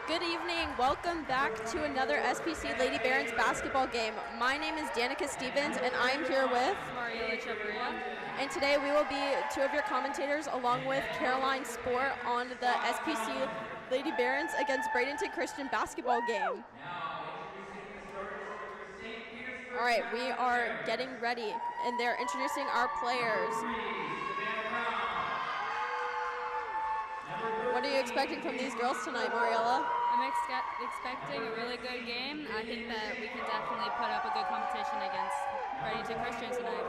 Good evening. Welcome back to another SPC Lady Barons basketball game. My name is Danica Stevens, and I'm here with Mariela Chavarria. And today we will be two of your commentators along with Caroline Sport on the SPC Lady Barons against Bradenton Christian basketball game. All right, we are getting ready, and they're introducing our players. What are you expecting from these girls tonight, Mariela? I'm expecting a really good game. I think that we can definitely put up a good competition against Bradenton Christian tonight.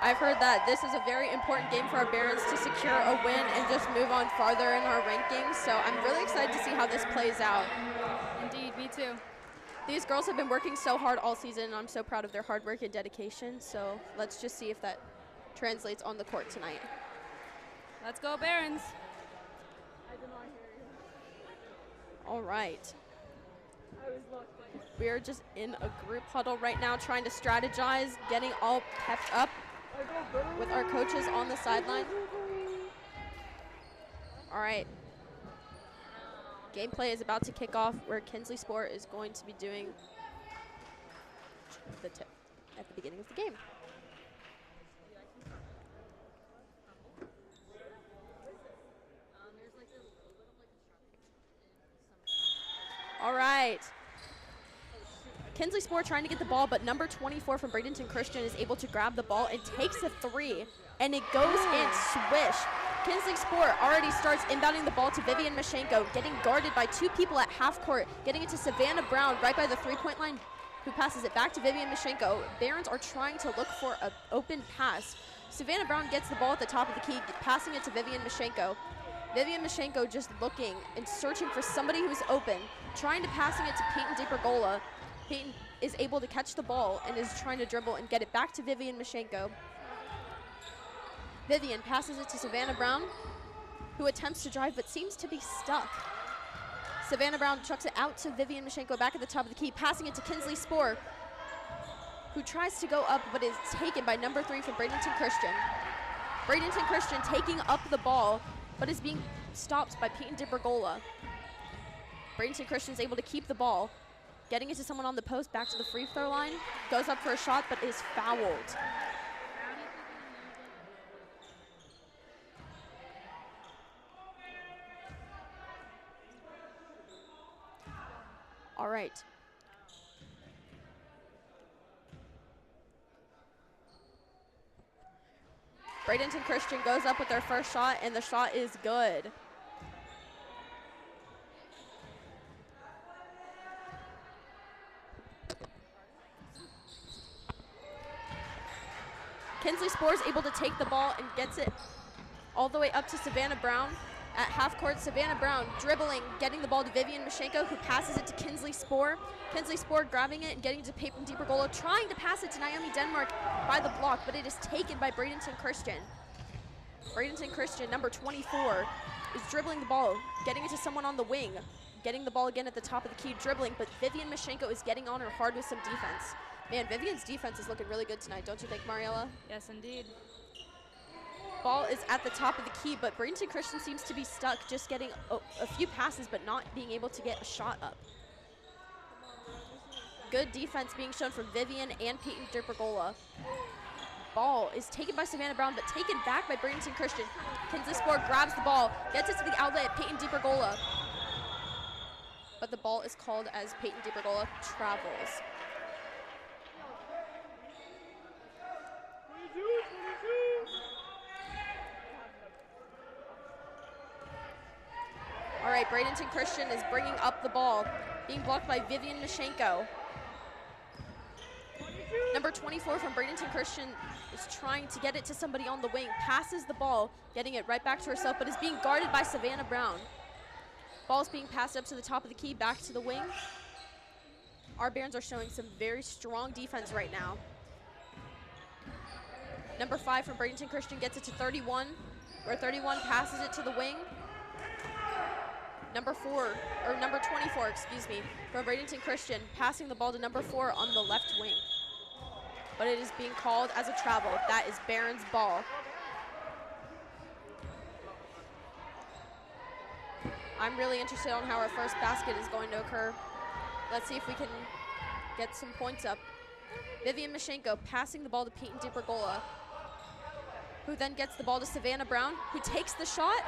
I've heard that this is a very important game for our Barons to secure a win and just move on farther in our rankings, so I'm really excited to see how this plays out. Indeed, me too. These girls have been working so hard all season, and I'm so proud of their hard work and dedication, so let's just see if that translates on the court tonight. Let's go, Barons. All right. We are just in a group huddle right now trying to strategize, getting all pepped up with our coaches on the sideline. All right. Gameplay is about to kick off where Kinsley Sport is going to be doing the tip at the beginning of the game. All right. Kinsley Sport trying to get the ball, but number 24 from Bradenton Christian is able to grab the ball and takes a three, and it goes in swish. Kinsley Sport already starts inbounding the ball to Vivian Mashenko, getting guarded by two people at half court, getting it to Savannah Brown right by the three-point line, who passes it back to Vivian Mashenko. Barons are trying to look for an open pass. Savannah Brown gets the ball at the top of the key, passing it to Vivian Mashenko. Vivian Mashenko just looking and searching for somebody who's open, trying to passing it to Peyton DiPergola. Peyton is able to catch the ball and is trying to dribble and get it back to Vivian Mashenko. Vivian passes it to Savannah Brown, who attempts to drive but seems to be stuck. Savannah Brown chucks it out to Vivian Mashenko back at the top of the key, passing it to Kinsley Spore, who tries to go up but is taken by number 3 from Bradenton Christian. Bradenton Christian taking up the ball but is being stopped by Peyton DiPergola. Bradenton Christian is able to keep the ball, getting it to someone on the post, back to the free throw line, goes up for a shot but is fouled. All right. Bradenton Christian goes up with their first shot, and the shot is good. Kinsley Spore is able to take the ball and gets it all the way up to Savannah Brown. At half court, Savannah Brown dribbling, getting the ball to Vivian Mashenko, who passes it to Kinsley Spore. Kinsley Spore grabbing it and getting it to Peyton DiPergola, trying to pass it to Naomi Denmark by the block, but it is taken by Bradenton Christian. Bradenton Christian, number 24, is dribbling the ball, getting it to someone on the wing, getting the ball again at the top of the key, dribbling, but Vivian Mashenko is getting on her hard with some defense. Man, Vivian's defense is looking really good tonight, don't you think, Mariela? Yes, indeed. Ball is at the top of the key, but Bradenton Christian seems to be stuck, just getting a few passes but not being able to get a shot up. Good defense being shown from Vivian and Peyton DiPergola. Ball is taken by Savannah Brown but taken back by Bradenton Christian. Kinsley Spore grabs the ball, gets it to the outlet at Peyton DiPergola. But the ball is called as Peyton DiPergola travels. All right, Bradenton Christian is bringing up the ball, being blocked by Vivian Mashenko. Number 24 from Bradenton Christian is trying to get it to somebody on the wing, passes the ball, getting it right back to herself, but is being guarded by Savannah Brown. Ball's being passed up to the top of the key, back to the wing. Our Barons are showing some very strong defense right now. Number 5 from Bradenton Christian gets it to 31, where 31 passes it to the wing. Number 24, excuse me, from Bradenton Christian, passing the ball to number 4 on the left wing. But it is being called as a travel. That is Barron's ball. I'm really interested on how our first basket is going to occur. Let's see if we can get some points up. Vivian Mashenko passing the ball to Peyton DiPergola, who then gets the ball to Savannah Brown, who takes the shot,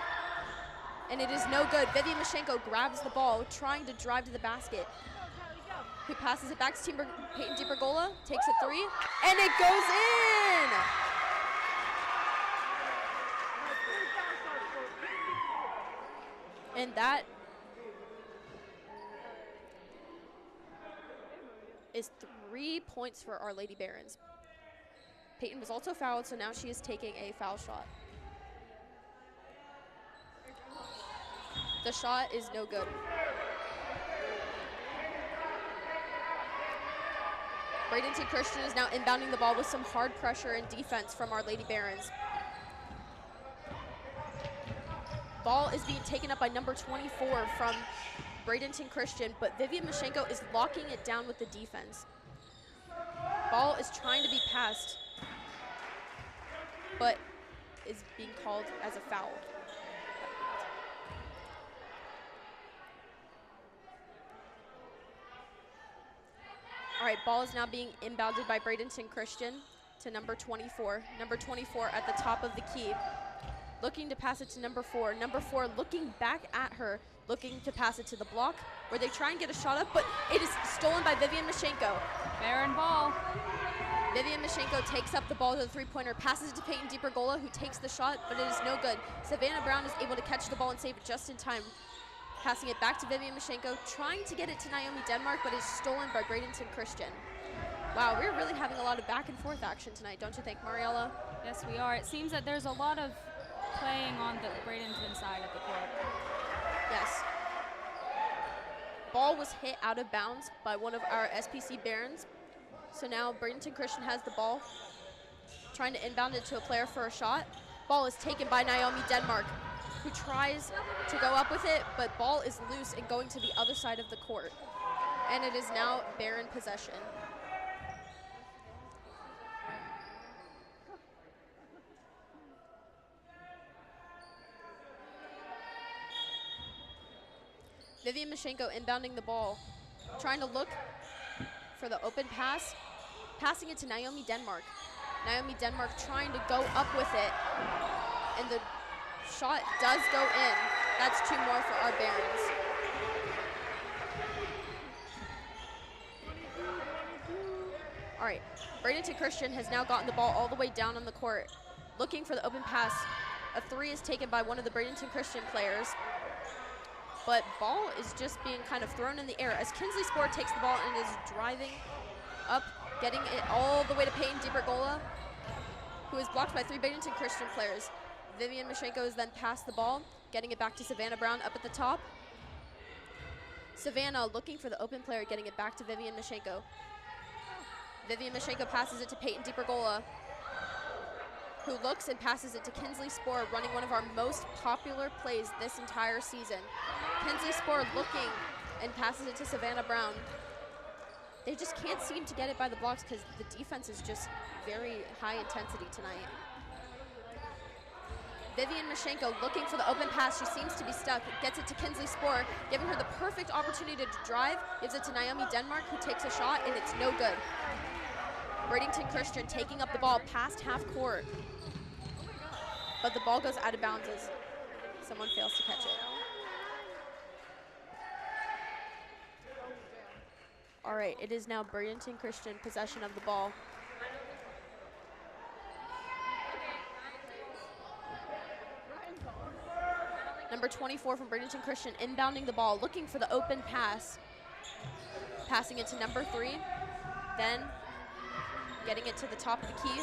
and it is no good. Vivian Mashenko grabs the ball, trying to drive to the basket, who passes it back to Peyton DiPergola, takes a three, and it goes in! And that is 3 points for our Lady Barons. Peyton was also fouled, so now she is taking a foul shot. The shot is no good. Bradenton Christian is now inbounding the ball with some hard pressure and defense from our Lady Barons. Ball is being taken up by number 24 from Bradenton Christian, but Vivian Mashenko is locking it down with the defense. Ball is trying to be passed, but is being called as a foul. All right, ball is now being inbounded by Bradenton Christian to number 24. Number 24 at the top of the key, looking to pass it to number 4. Number 4 looking back at her, looking to pass it to the block, where they try and get a shot up, but it is stolen by Vivian Mashenko. Baron ball. Vivian Mashenko takes up the ball to the three-pointer, passes it to Peyton DiPergola, who takes the shot, but it is no good. Savannah Brown is able to catch the ball and save it just in time, passing it back to Vivian Mashenko, trying to get it to Naomi Denmark, but is stolen by Bradenton Christian. Wow, we're really having a lot of back and forth action tonight, don't you think, Mariella? Yes, we are. It seems that there's a lot of playing on the Bradenton side of the court. Yes. Ball was hit out of bounds by one of our SPC Barons. So now Bradenton Christian has the ball, trying to inbound it to a player for a shot. Ball is taken by Naomi Denmark, who tries to go up with it, but ball is loose and going to the other side of the court. And it is now Baron possession. Vivian Mashenko inbounding the ball, trying to look for the open pass, passing it to Naomi Denmark. Naomi Denmark trying to go up with it, and the shot does go in. That's 2 more for our Barons. All right, Bradenton Christian has now gotten the ball all the way down on the court, looking for the open pass. A 3 is taken by one of the Bradenton Christian players, but ball is just being kind of thrown in the air as Kinsley Sport takes the ball and is driving up, getting it all the way to Peyton DiPergola, who is blocked by 3 Bradenton Christian players. Vivian Mashenko is then passed the ball, getting it back to Savannah Brown up at the top. Savannah looking for the open player, getting it back to Vivian Mashenko. Vivian Mashenko passes it to Peyton DiPergola, who looks and passes it to Kinsley Spore, running one of our most popular plays this entire season. Kinsley Spore looking and passes it to Savannah Brown. They just can't seem to get it by the blocks because the defense is just very high intensity tonight. Vivian Mashenko looking for the open pass. She seems to be stuck. Gets it to Kinsley Spore, giving her the perfect opportunity to drive. Gives it to Naomi Denmark, who takes a shot, and it's no good. Bradenton Christian taking up the ball past half court, but the ball goes out of bounds as someone fails to catch it. All right, it is now Bradenton Christian possession of the ball. Number 24 from Bradenton Christian inbounding the ball, looking for the open pass. Passing it to number 3, then getting it to the top of the key.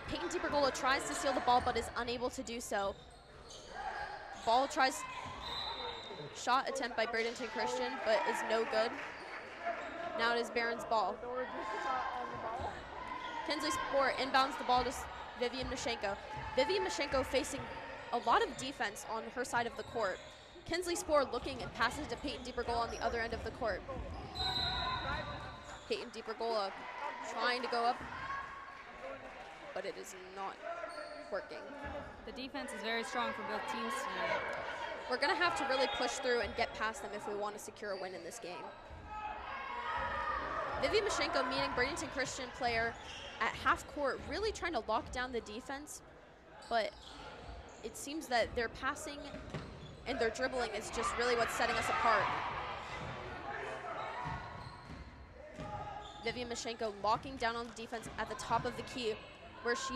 Peyton DiPergola tries to steal the ball but is unable to do so. Ball tries, shot attempt by Bradenton Christian, but is no good. Now it is Barron's ball. Kinsley Sport inbounds the ball to Vivian Mashenko. Vivian Mashenko facing a lot of defense on her side of the court. Kinsley Sport looking and passes to Peyton DiPergola on the other end of the court. Peyton DiPergola trying to go up, but it is not working. The defense is very strong for both teams tonight. We're going to have to really push through and get past them if we want to secure a win in this game. Vivian Mashenko meeting Bradenton Christian player at half court, really trying to lock down the defense, but it seems that their passing and their dribbling is just really what's setting us apart. Vivian Mashenko locking down on the defense at the top of the key, where she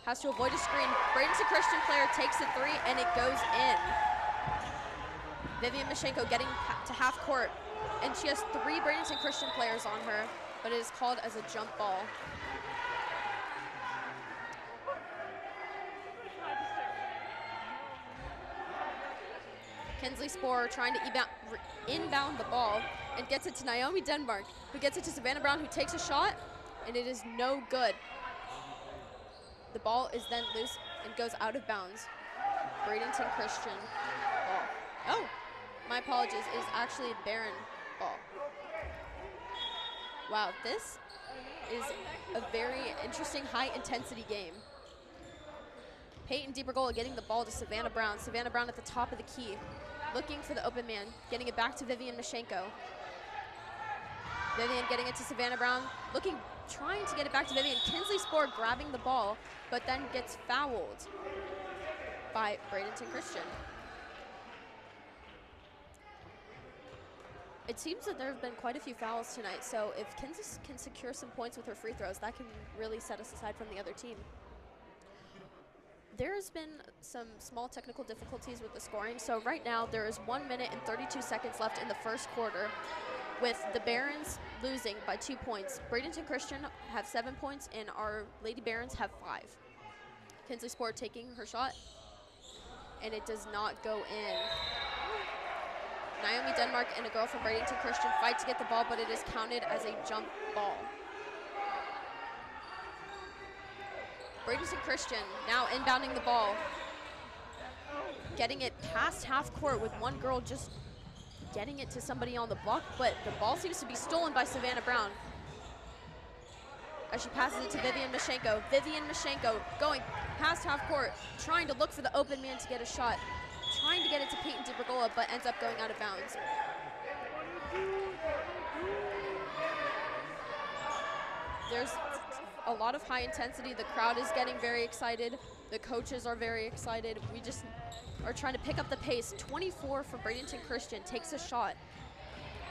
has to avoid a screen. Bradenton Christian player takes a three, and it goes in. Vivian Mashenko getting to half court, and she has 3 Bradenton Christian players on her, but it is called as a jump ball. Kinsley Sporer trying to inbound the ball and gets it to Naomi Denmark, who gets it to Savannah Brown, who takes a shot, and it is no good. The ball is then loose and goes out of bounds. Bradenton Christian ball. Oh, my apologies, it is actually a Barron ball. Wow, this is a very interesting high-intensity game. Peyton DiBergola getting the ball to Savannah Brown. Savannah Brown at the top of the key, looking for the open man, getting it back to Vivian Mashenko. Vivian getting it to Savannah Brown, trying to get it back to Vivian. Kinsley Sporer grabbing the ball, but then gets fouled by Bradenton Christian. It seems that there have been quite a few fouls tonight, so if Kinsley can secure some points with her free throws, that can really set us aside from the other team. There has been some small technical difficulties with the scoring, so right now there is 1 minute and 32 seconds left in the first quarter, with the Barons losing by 2 points. Bradenton Christian have 7 points, and our Lady Barons have 5. Kinsley Sporer taking her shot, and it does not go in. Naomi Denmark and a girl from Bradenton Christian fight to get the ball, but it is counted as a jump ball. Bradenton Christian now inbounding the ball, getting it past half court with one girl just getting it to somebody on the block, but the ball seems to be stolen by Savannah Brown as she passes it to Vivian Mashenko. Vivian Mashenko going past half court, trying to look for the open man to get a shot, trying to get it to Peyton DiBergola, but ends up going out of bounds. There's a lot of high intensity. The crowd is getting very excited. The coaches are very excited. We just are trying to pick up the pace. 24 from Bradenton Christian takes a shot,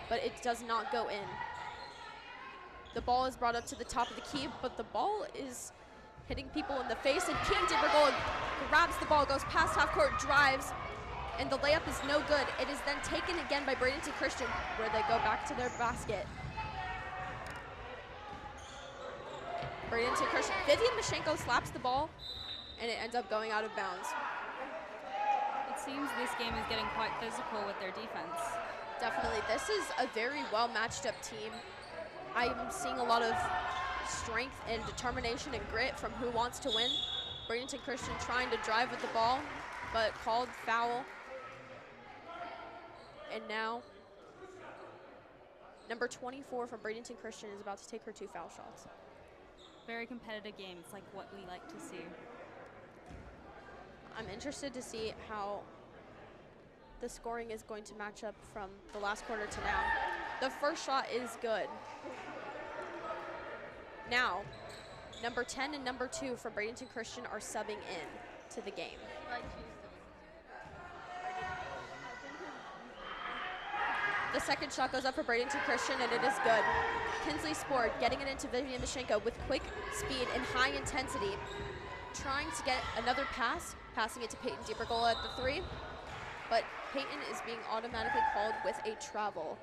but it does not go in. The ball is brought up to the top of the key, but the ball is hitting people in the face, and Peyton DiBergola grabs the ball, goes past half court, drives, and the layup is no good. It is then taken again by Bradenton Christian, where they go back to their basket. Bradenton Christian, Vivian Mashenko slaps the ball, and it ends up going out of bounds. It seems this game is getting quite physical with their defense. Definitely, this is a very well matched up team. I'm seeing a lot of strength and determination and grit from who wants to win. Bradenton Christian trying to drive with the ball, but called foul. And now, number 24 from Bradenton Christian is about to take her 2 foul shots. Very competitive game. It's like what we like to see. I'm interested to see how the scoring is going to match up from the last quarter to now. The first shot is good. Now, number 10 and number 2 from Bradenton Christian are subbing in to the game. The second shot goes up for Bradenton Christian, and it is good. Kinsley Sporer getting it into Vivian Mashenko with quick speed and high intensity, trying to get another pass, passing it to Peyton DiBergola at the 3, but Peyton is being automatically called with a travel.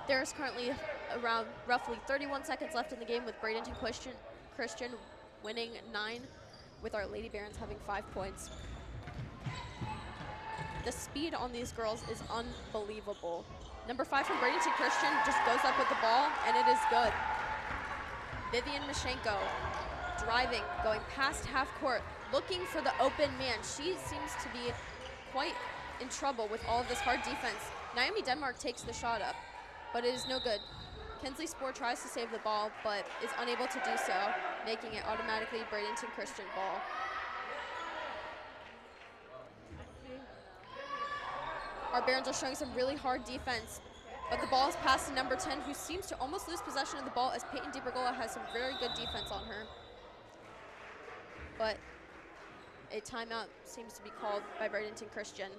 There is currently around roughly 31 seconds left in the game, with Bradenton Christian winning 9, with our Lady Barons having 5 points. The speed on these girls is unbelievable. Number 5 from Bradenton Christian just goes up with the ball, and it is good. Vivian Mashenko driving, going past half court, looking for the open man. She seems to be quite in trouble with all of this hard defense. Naomi Denmark takes the shot up, but it is no good. Kinsley Sporer tries to save the ball, but is unable to do so, making it automatically Bradenton Christian ball. Our Barons are showing some really hard defense, but the ball is passed to number 10, who seems to almost lose possession of the ball as Peyton DiBergola has some very good defense on her. But a timeout seems to be called by Bradenton Christian.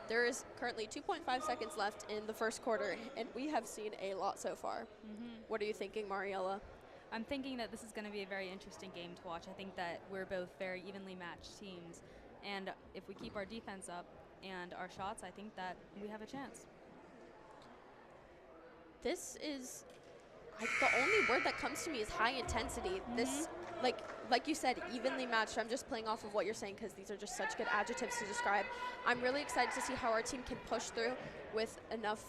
There is currently 2.5 seconds left in the first quarter, and we have seen a lot so far. What are you thinking, Mariella? I'm thinking that this is going to be a very interesting game to watch. I think that we're both very evenly matched teams, and if we keep our defense up and our shots, I think that we have a chance. This is, the only word that comes to me is high intensity. This, like you said, evenly matched. I'm just playing off of what you're saying because these are just such good adjectives to describe. I'm really excited to see how our team can push through with enough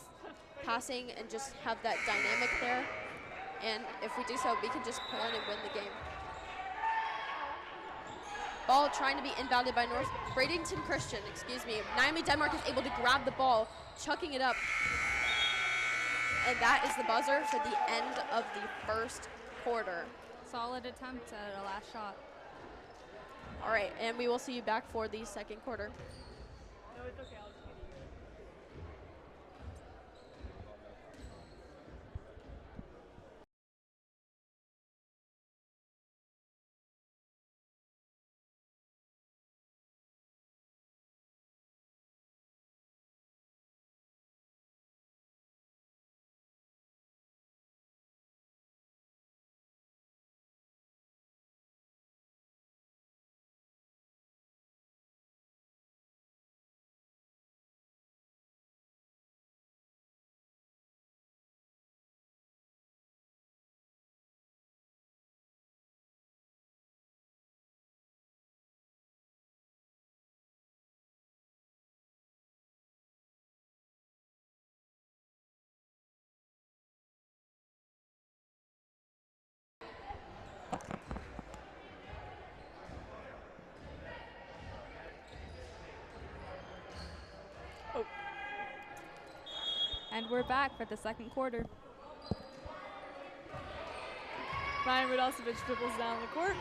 passing and just have that dynamic there. And if we do so, we can just pull in and win the game. Ball trying to be inbounded by Bradenton Christian, excuse me. Naomi Denmark is able to grab the ball, chucking it up. And that is the buzzer for the end of the first quarter. Solid attempt at a last shot. All right, and we will see you back for the second quarter. No, it's okay. I'll just get you. And we're back for the second quarter. Ryan Radosevich dribbles down the court.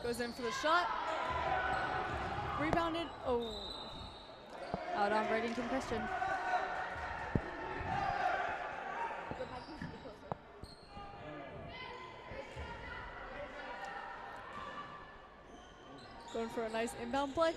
Goes in for the shot. Rebounded. Oh. Out on Bradenton Christian. Going for a nice inbound play.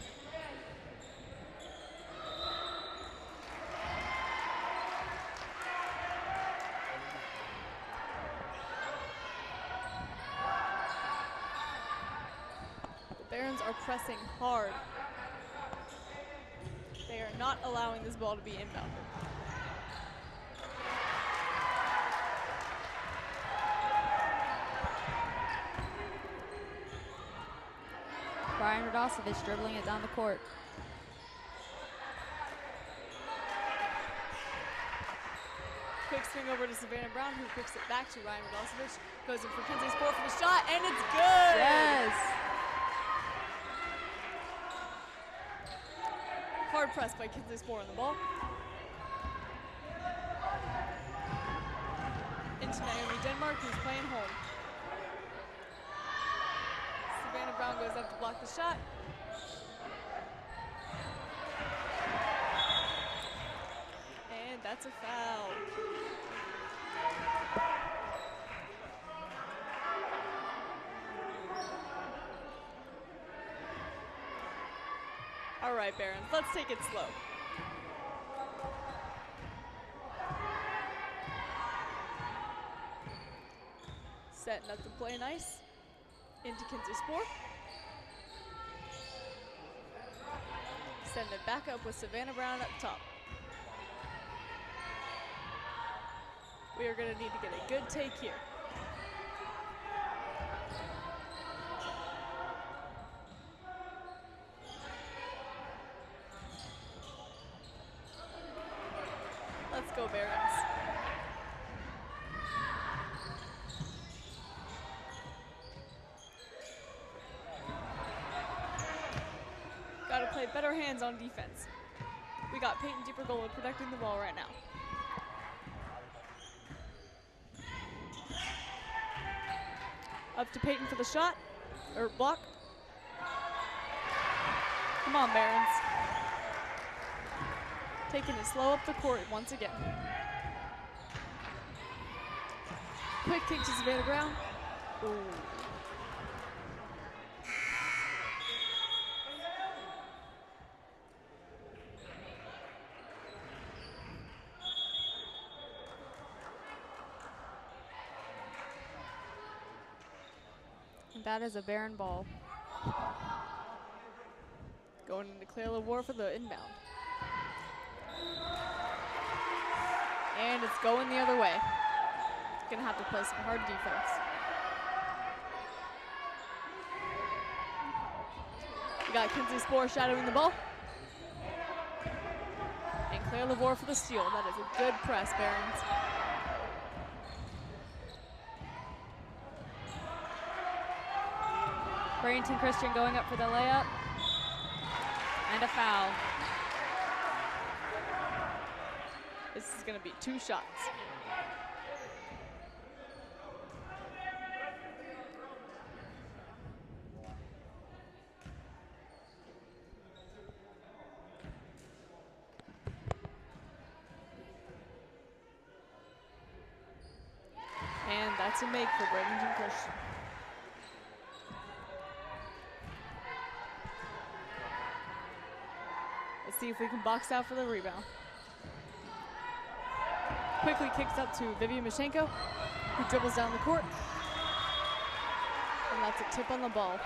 The Barons are pressing hard. They are not allowing this ball to be inbounded. Brian Radosevich dribbling it down the court. Quick swing over to Savannah Brown, who kicks it back to Ryan Radosevich. Goes in for Kinsley Sport for the shot, and it's good! Yes! Hard press by Kinsley Sport on the ball. Into Naomi Denmark, who's playing home. Savannah Brown goes up to block the shot. And that's a foul. All right, Barons, let's take it slow. Setting up to play nice. Into Kinsey Sport. Send it back up with Savannah Brown up top. We are going to need to get a good take here. Let's go, Barons. Gotta play better hands on defense. We got Peyton DiBergola protecting the ball right now. Up to Peyton for the shot, or block. Come on, Barons. Taking it slow up the court once again. Quick kick to Savannah Brown. Ooh. And that is a Baron ball. Going into clear the war for the inbound. And it's going the other way. Gonna have to play some hard defense. We got Kinsey Spore shadowing the ball. And Claire Lavore for the steal. That is a good press, Barons. Bradenton Christian going up for the layup. And a foul. This is gonna be 2 shots. And that's a make for Bradenton Christian. Let's see if we can box out for the rebound. Quickly kicks up to Vivian Mashenko, who dribbles down the court. And that's a tip on the ball.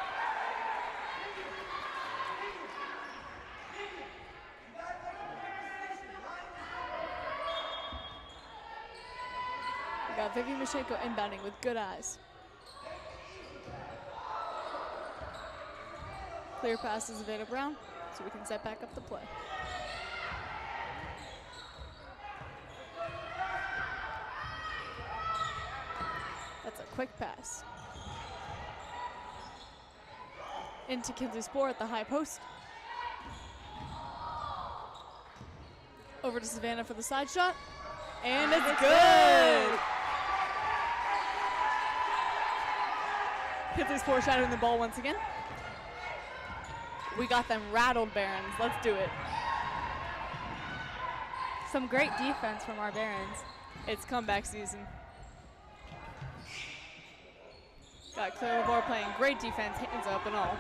We got Vivian Mashenko inbounding with good eyes. Clear pass to Savannah Brown, so we can set back up the play. That's a quick pass. Into Kinsey Spore at the high post. Over to Savannah for the side shot. And it's good! Kinsey Spore shadowing the ball once again. We got them rattled, Barons. Let's do it. Some great defense from our Barons. It's comeback season. Got Claire Lavore playing great defense, hands up and all.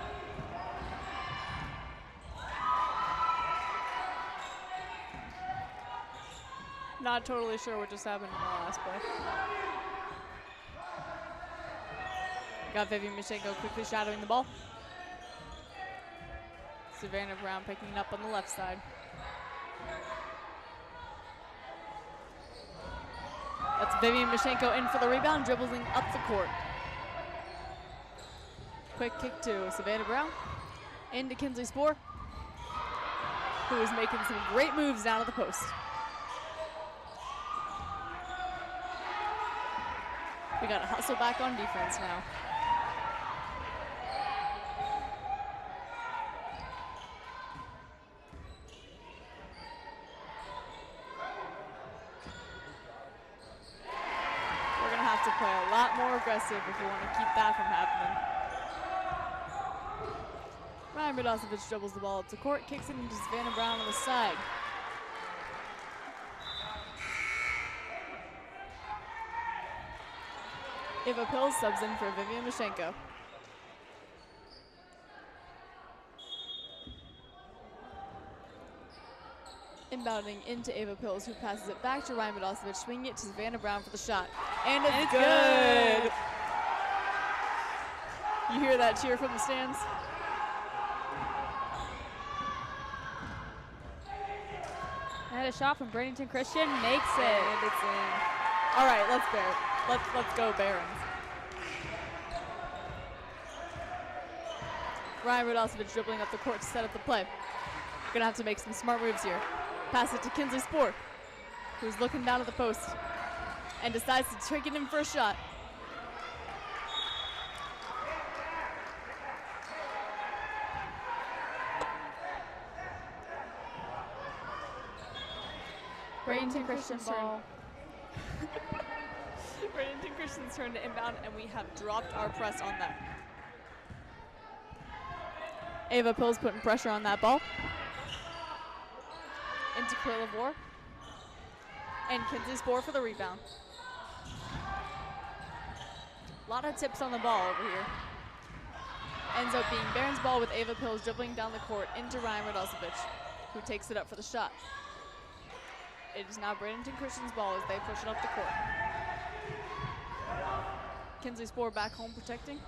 Not totally sure what just happened in the last play. Got Vivian Mashenko quickly shadowing the ball. Savannah Brown picking it up on the left side. That's Vivian Mashenko in for the rebound, dribbling up the court. Quick kick to Savannah Brown. Into Kinsey Spore, who is making some great moves down at the post. We got to hustle back on defense now. We're going to have to play a lot more aggressive if we want to keep that from happening. Ryan Radosevich dribbles the ball up to court, kicks it into Savannah Brown on the side. Ava Pills subs in for Vivian Mashenko. Inbounding into Ava Pills, who passes it back to Ryan Radosevich, swinging it to Savannah Brown for the shot. And it's good! You hear that cheer from the stands? And a shot from Bradenton Christian makes it. And it's in. All right, let's bear it. Let's go Barons. Ryan Radosevich dribbling up the court to set up the play. Gonna have to make some smart moves here. Pass it to Kinsey Spore, who's looking down at the post and decides to take it in for a shot. Bradenton Christian ball. Bradenton Christian Christian's turn to inbound, and we have dropped our press on that. Ava Pill's putting pressure on that ball. Into Claire Lavore. And Kinsley Spoor for the rebound. A lot of tips on the ball over here. Ends up being Barron's ball with Ava Pills dribbling down the court into Ryan Radosevich, who takes it up for the shot. It is now Bradenton Christian's ball as they push it up the court. Kinsley Spoor back home protecting.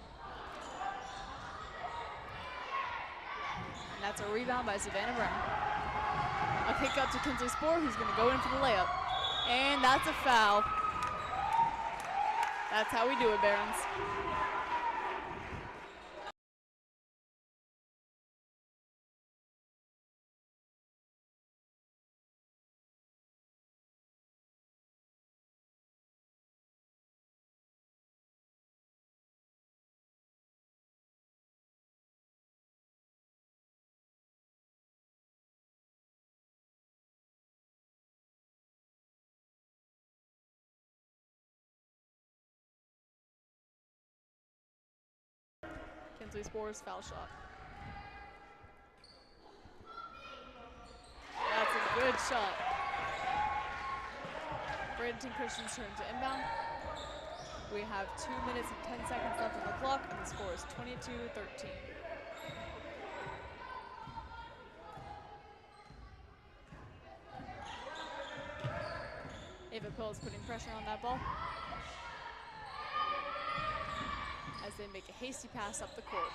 And that's a rebound by Savannah Brown. A kick up to Kinsley Spoor, who's going to go in for the layup. And that's a foul. That's how we do it, Barons. Kinsley Spoor's foul shot. That's a good shot. Bradenton Christian's turn to inbound. We have 2 minutes and 10 seconds left on the clock, and the score is 22-13. Ava Pill is putting pressure on that ball as they make a hasty pass up the court.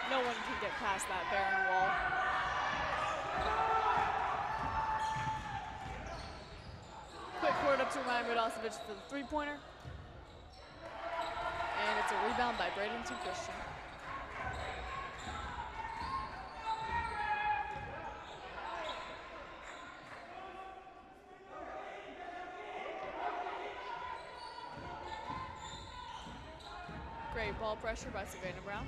No one can get past that barren wall. Quick court up to Ryan Radosevich for the three-pointer. And it's a rebound by Bradenton Christian. Great ball pressure by Savannah Brown.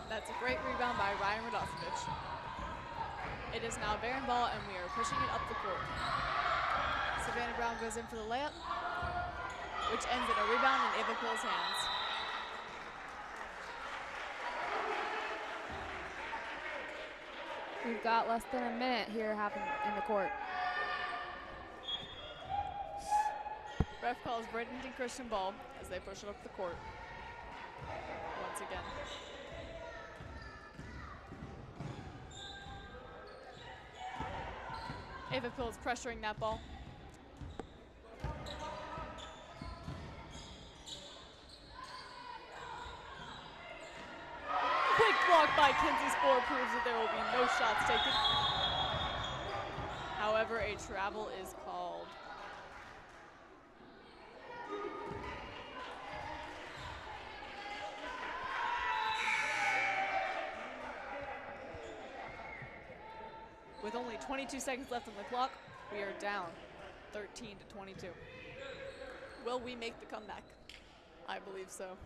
That's a great rebound by Ryan Radosevich. It is now Barron ball, and we are pushing it up the court. Savannah Brown goes in for the layup, which ends in a rebound in Ava Pill's hands. We've got less than a minute here happening in the court. Ref calls Bradenton Christian ball as they push it up the court. Once again. Ava Pill is pressuring that ball. Quick block by Kinsley Spoor proves that there will be no shots taken. However, a travel is called. With only 22 seconds left on the clock, we are down 13-22. Will we make the comeback? I believe so.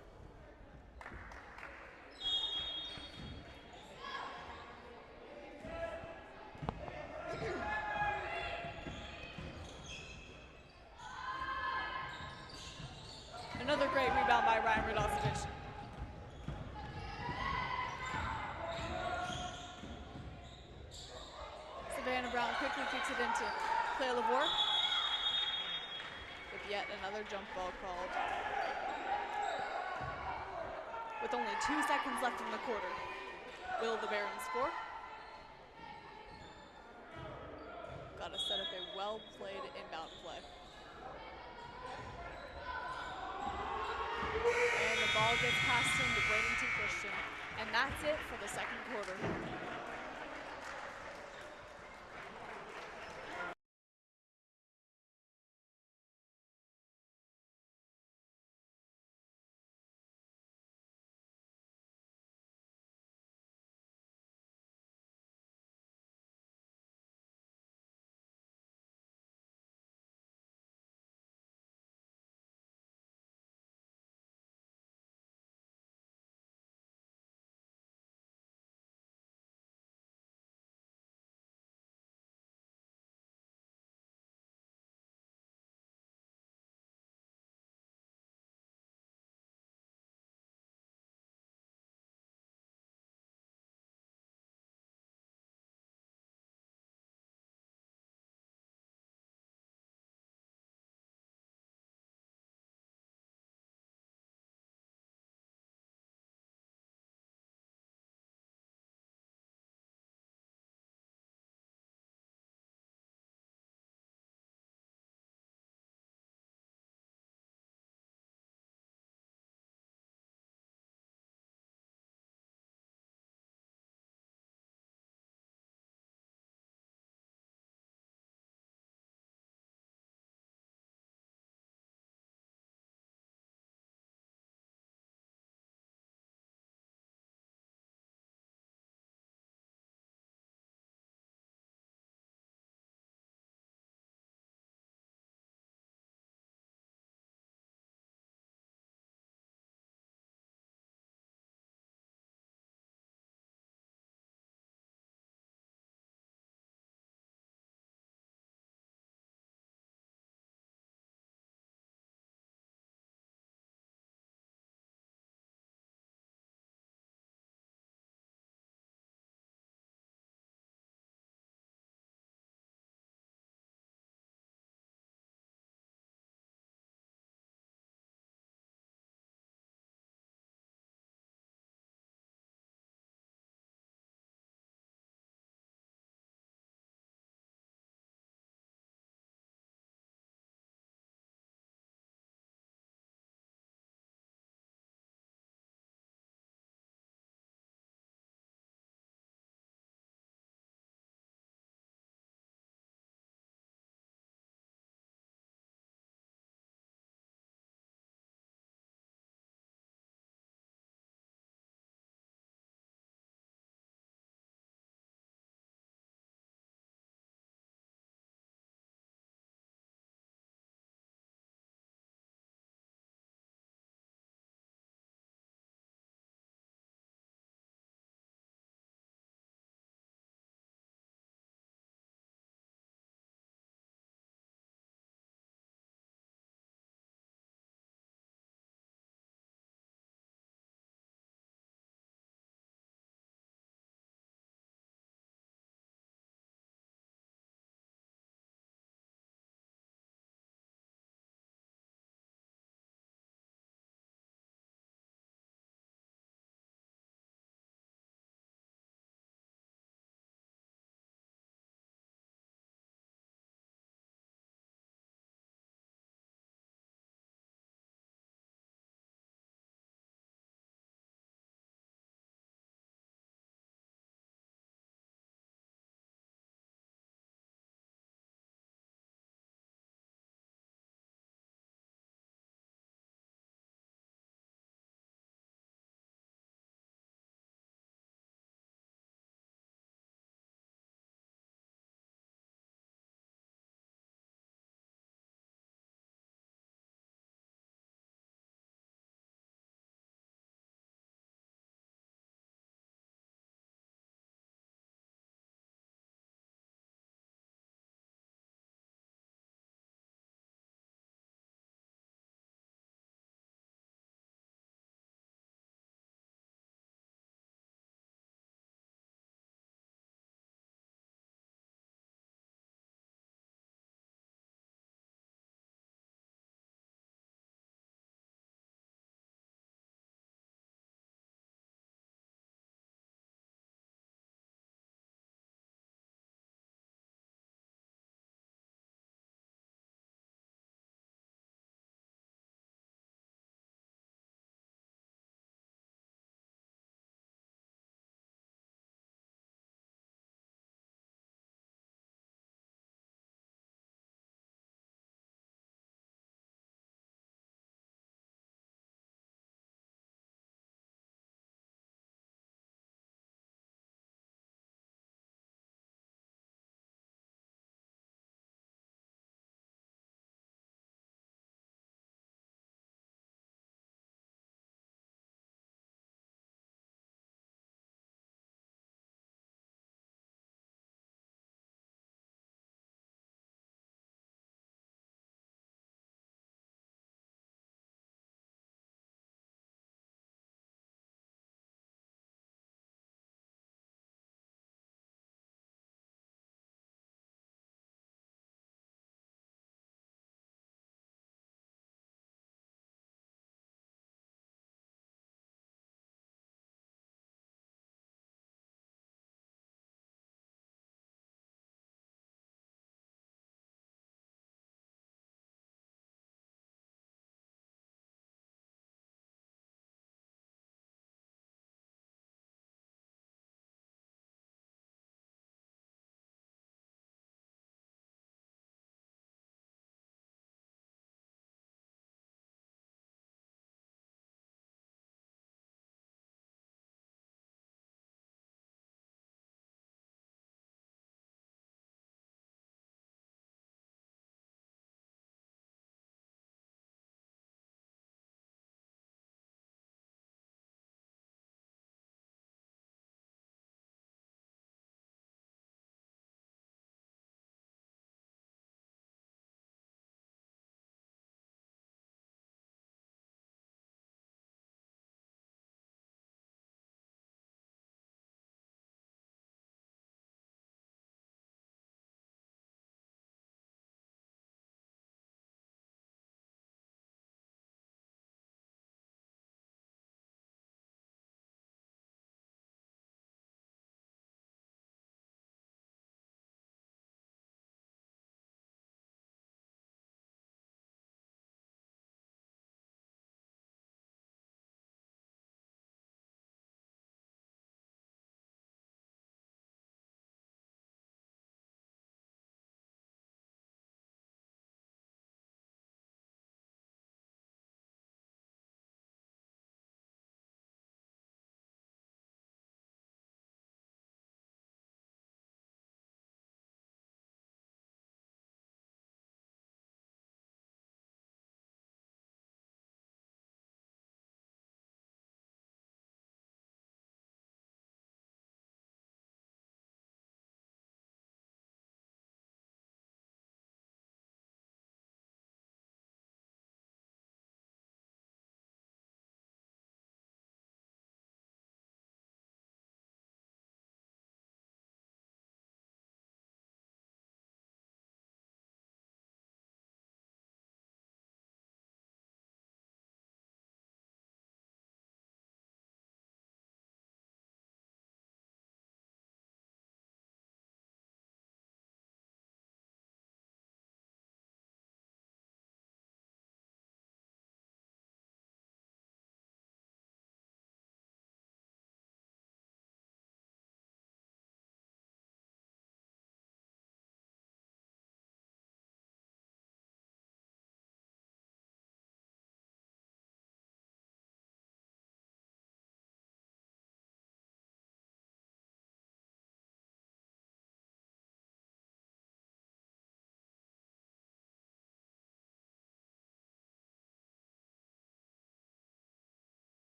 Another great rebound by Ryan Radosevich. Savannah Brown quickly kicks it into Claire Lavore with yet another jump ball called. With only 2 seconds left in the quarter, will the Barons score? Got to set up a well-played inbound play. And the ball gets passed into Bradenton Christian. And that's it for the second quarter.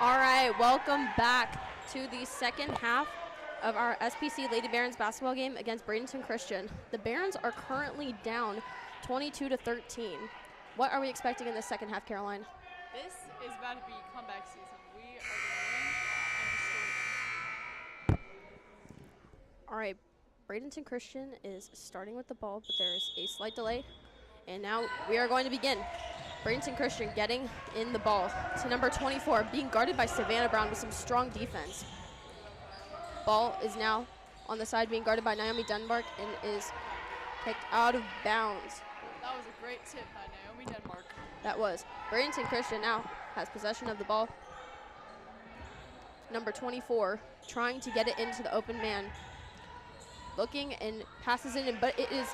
All right, welcome back to the second half of our SPC Lady Barons basketball game against Bradenton Christian. The Barons are currently down 22-13. What are we expecting in the second half, Caroline? This is about to be comeback season. We are going to win and destroy them. All right, Bradenton Christian is starting with the ball, but there is a slight delay. And now we are going to begin. Bradenton Christian getting in the ball to number 24, being guarded by Savannah Brown with some strong defense. Ball is now on the side, being guarded by Naomi Denmark, and is kicked out of bounds. That was a great tip by Naomi Denmark. That was. Bradenton Christian now has possession of the ball. Number 24 trying to get it into the open man. Looking and passes it in, but it is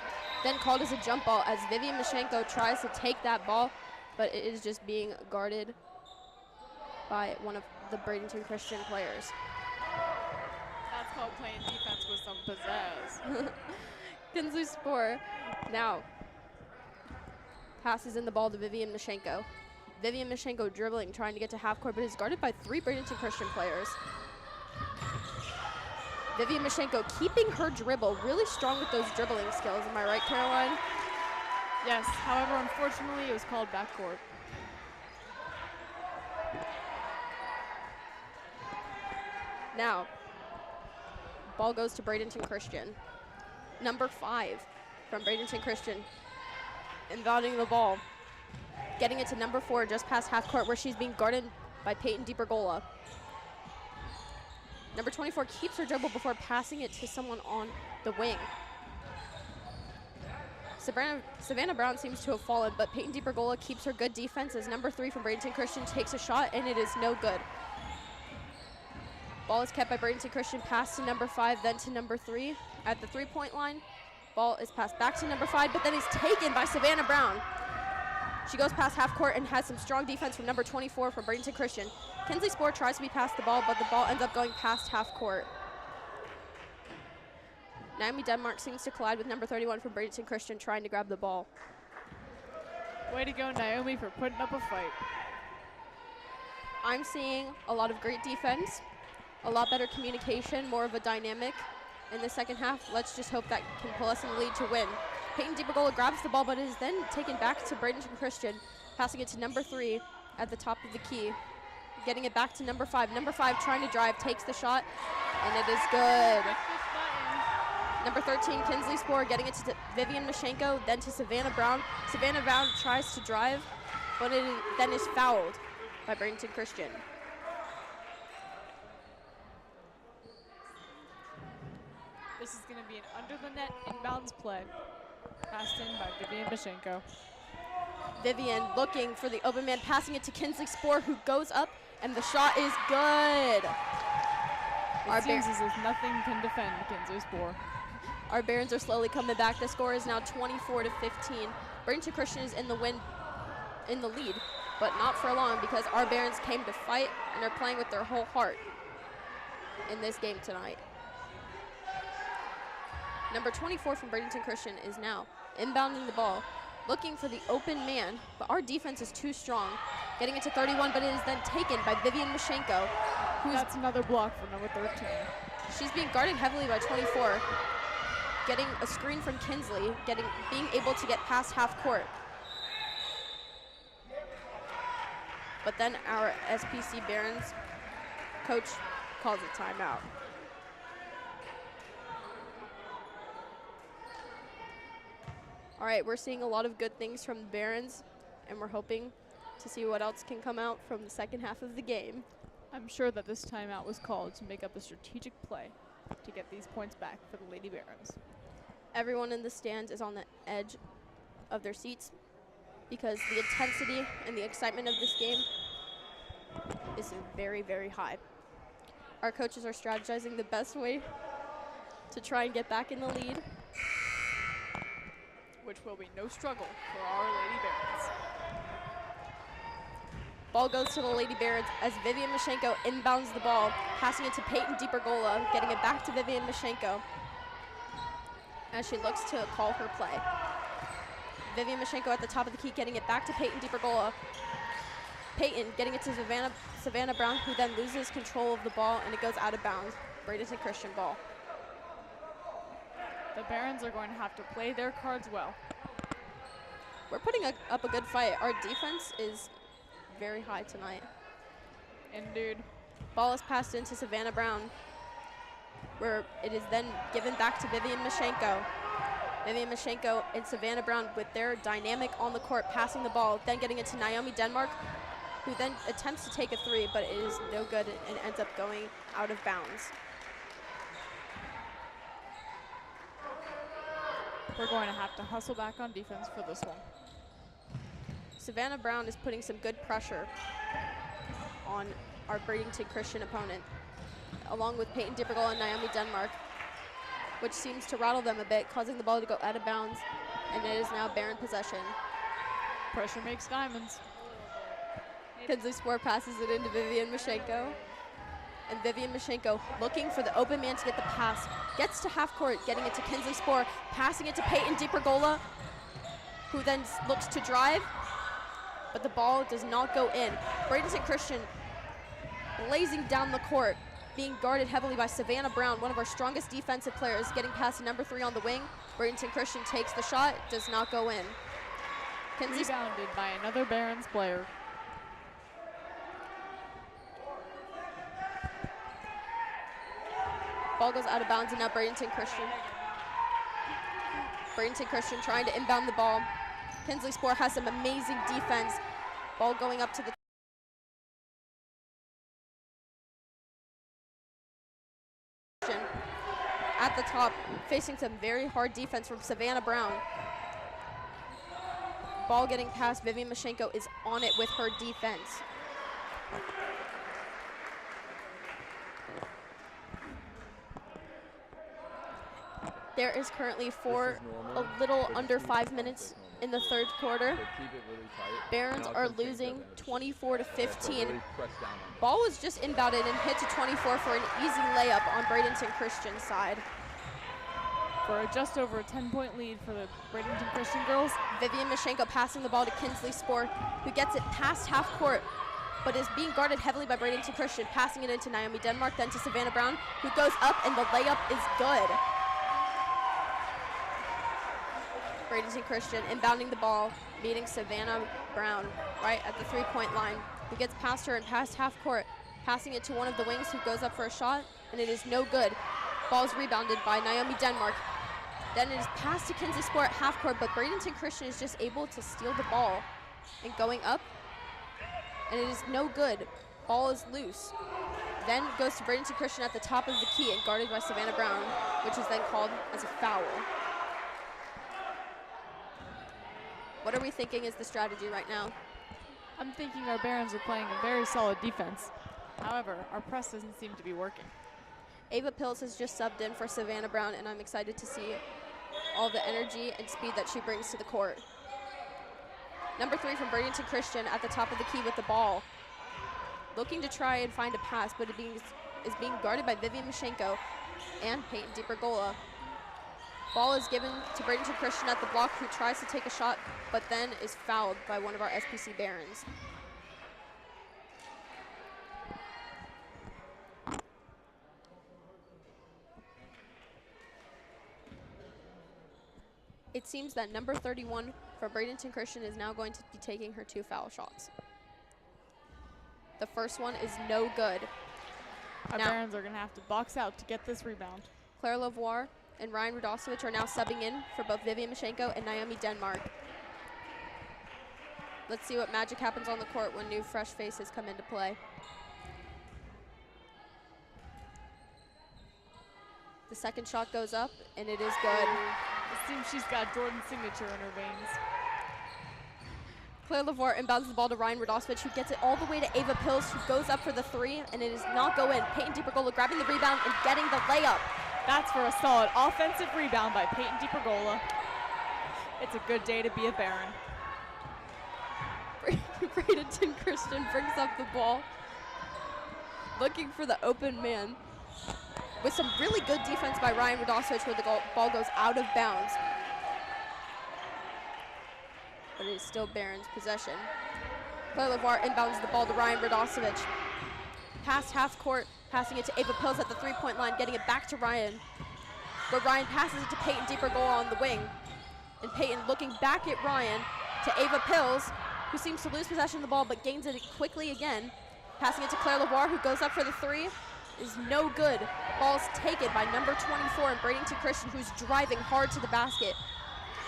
then called as a jump ball as Vivian Mashenko tries to take that ball, but it is just being guarded by one of the Bradenton Christian players. That's called playing defense with some pizzazz. Kinsley Spoor now passes in the ball to Vivian Mashenko. Vivian Mashenko dribbling, trying to get to half court, but is guarded by 3 Bradenton Christian players. Vivian Mashenko keeping her dribble, really strong with those dribbling skills. Am I right, Caroline? Yes, however, unfortunately, it was called backcourt. Now, ball goes to Bradenton Christian. Number 5 from Bradenton Christian, inbounding the ball. Getting it to number 4 just past half court, where she's being guarded by Peyton DiPergola. Number 24 keeps her dribble before passing it to someone on the wing. Savannah Brown seems to have fallen, but Peyton DiPergola keeps her good defense as number 3 from Bradenton Christian takes a shot, and it is no good. Ball is kept by Bradenton Christian, pass to number 5, then to number 3 at the 3-point line. Ball is passed back to number 5, but then is taken by Savannah Brown. She goes past half court and has some strong defense from number 24 from Bradenton Christian. Kinsley Spoor tries to be past the ball, but the ball ends up going past half court. Naomi Denmark seems to collide with number 31 from Bradenton Christian, trying to grab the ball. Way to go, Naomi, for putting up a fight. I'm seeing a lot of great defense, a lot better communication, more of a dynamic in the second half. Let's just hope that can pull us in the lead to win. Peyton DiPergola grabs the ball, but is then taken back to Bradenton Christian, passing it to number 3 at the top of the key. Getting it back to number 5. Number 5 trying to drive, takes the shot, and it is good. Number 13, Kinsley Spoor, getting it to Vivian Mashenko, then to Savannah Brown. Savannah Brown tries to drive, but it then is fouled by Bradenton Christian. This is going to be an under the net inbounds play. Passed in by Vivian Mashenko. Vivian looking for the open man, passing it to Kinsley Spoor, who goes up, and the shot is good. It seems as if nothing can defend Kinsley Spoor. Our Barons are slowly coming back. The score is now 24-15. Bradenton Christian is in the lead, but not for long, because our Barons came to fight and are playing with their whole heart in this game tonight. Number 24 from Bradenton Christian is now inbounding the ball, looking for the open man, but our defense is too strong. Getting it to 31, but it is then taken by Vivian Mashenko. That's another block for number 13. She's being guarded heavily by 24. Getting a screen from Kinsley, being able to get past half court. But then our SPC Barons coach calls a timeout. All right, we're seeing a lot of good things from the Barons, and we're hoping to see what else can come out from the second half of the game. I'm sure that this timeout was called to make up a strategic play to get these points back for the Lady Barons. Everyone in the stands is on the edge of their seats because the intensity and the excitement of this game is very, very high. Our coaches are strategizing the best way to try and get back in the lead, which will be no struggle for our Lady Barons. Ball goes to the Lady Barons as Vivian Mashenko inbounds the ball, passing it to Peyton DiPergola, getting it back to Vivian Mashenko as she looks to call her play. Vivian Mashenko at the top of the key, getting it back to Peyton DiPergola. Peyton getting it to Savannah Brown, who then loses control of the ball, and it goes out of bounds. Bradenton Christian ball. The Barons are going to have to play their cards well. We're putting up a good fight. Our defense is very high tonight. Indeed. Ball is passed into Savannah Brown, where it is then given back to Vivian Mashenko. Vivian Mashenko and Savannah Brown with their dynamic on the court, passing the ball, then getting it to Naomi Denmark, who then attempts to take a three, but it is no good and ends up going out of bounds. We're going to have to hustle back on defense for this one. Savannah Brown is putting some good pressure on our Bradenton Christian opponent, along with Peyton Dippergall and Naomi Denmark, which seems to rattle them a bit, causing the ball to go out of bounds, and it is now Baron possession. Pressure makes diamonds. Kinsley Spore passes it into Vivian Mashenko. And Vivian Mashenko looking for the open man to get the pass. Gets to half court, getting it to Kinsley Spore, passing it to Peyton DiPergola, who then looks to drive, but the ball does not go in. Bradenton Christian blazing down the court, being guarded heavily by Savannah Brown, one of our strongest defensive players, getting past number 3 on the wing. Bradenton Christian takes the shot, does not go in. Rebounded by another Barons player. Ball goes out of bounds, and now Bradenton Christian. Bradenton Christian trying to inbound the ball. Kinsley Spore has some amazing defense. Ball going up to the at the top, facing some very hard defense from Savannah Brown. Ball getting past Vivian Mashenko is on it with her defense. There is currently a little under 5 minutes in the third quarter. Barons are losing 24-15. Ball was just inbounded and hit to 24 for an easy layup on Bradenton Christian's side. For just over a 10-point lead for the Bradenton Christian girls. Vivian Mashenko passing the ball to Kinsley Spore, who gets it past half court, but is being guarded heavily by Bradenton Christian, passing it into Naomi Denmark, then to Savannah Brown, who goes up, and the layup is good. Bradenton Christian inbounding the ball, meeting Savannah Brown right at the three-point line, who gets past her and past half court, passing it to one of the wings, who goes up for a shot, and it is no good. Ball is rebounded by Naomi Denmark. Then it is passed to Kinsley Spore at half court, but Bradenton Christian is just able to steal the ball and going up, and it is no good. Ball is loose. Then goes to Bradenton Christian at the top of the key and guarded by Savannah Brown, which is then called as a foul. What are we thinking is the strategy right now? I'm thinking our Barons are playing a very solid defense. However, our press doesn't seem to be working. Ava Pills has just subbed in for Savannah Brown, and I'm excited to see all the energy and speed that she brings to the court. Number 3 from Bradenton Christian at the top of the key with the ball. Looking to try and find a pass, but it is being guarded by Vivian Mashenko and Peyton DiPergola. Ball is given to Bradenton Christian at the block, who tries to take a shot, but then is fouled by one of our SPC Barons. It seems that number 31 for Bradenton Christian is now going to be taking her 2 foul shots. The first one is no good. Our Barons are going to have to box out to get this rebound. Claire Lavoie and Ryan Radosevich are now subbing in for both Vivian Mashenko and Naomi Denmark. Let's see what magic happens on the court when new fresh faces come into play. The second shot goes up, and it is good. It seems she's got Jordan's signature in her veins. Claire Lavoie inbounds the ball to Ryan Radosevich, who gets it all the way to Ava Pills, who goes up for the 3, and it does not go in. Peyton DiPergola grabbing the rebound and getting the layup. That's for a solid offensive rebound by Peyton DiPergola. It's a good day to be a Baron. Bradenton Christian brings up the ball, looking for the open man, with some really good defense by Ryan Radosevich, where the ball goes out of bounds. But it is still Baron's possession. Claire LeVar inbounds the ball to Ryan Radosevich. Past half court, passing it to Ava Pills at the three-point line, getting it back to Ryan. But Ryan passes it to Peyton Deeper-Gola on the wing. And Peyton looking back at Ryan to Ava Pills, who seems to lose possession of the ball but gains it quickly again. Passing it to Claire LeVar, who goes up for the three. Is no good. Ball's taken by number 24 in Bradenton Christian, who's driving hard to the basket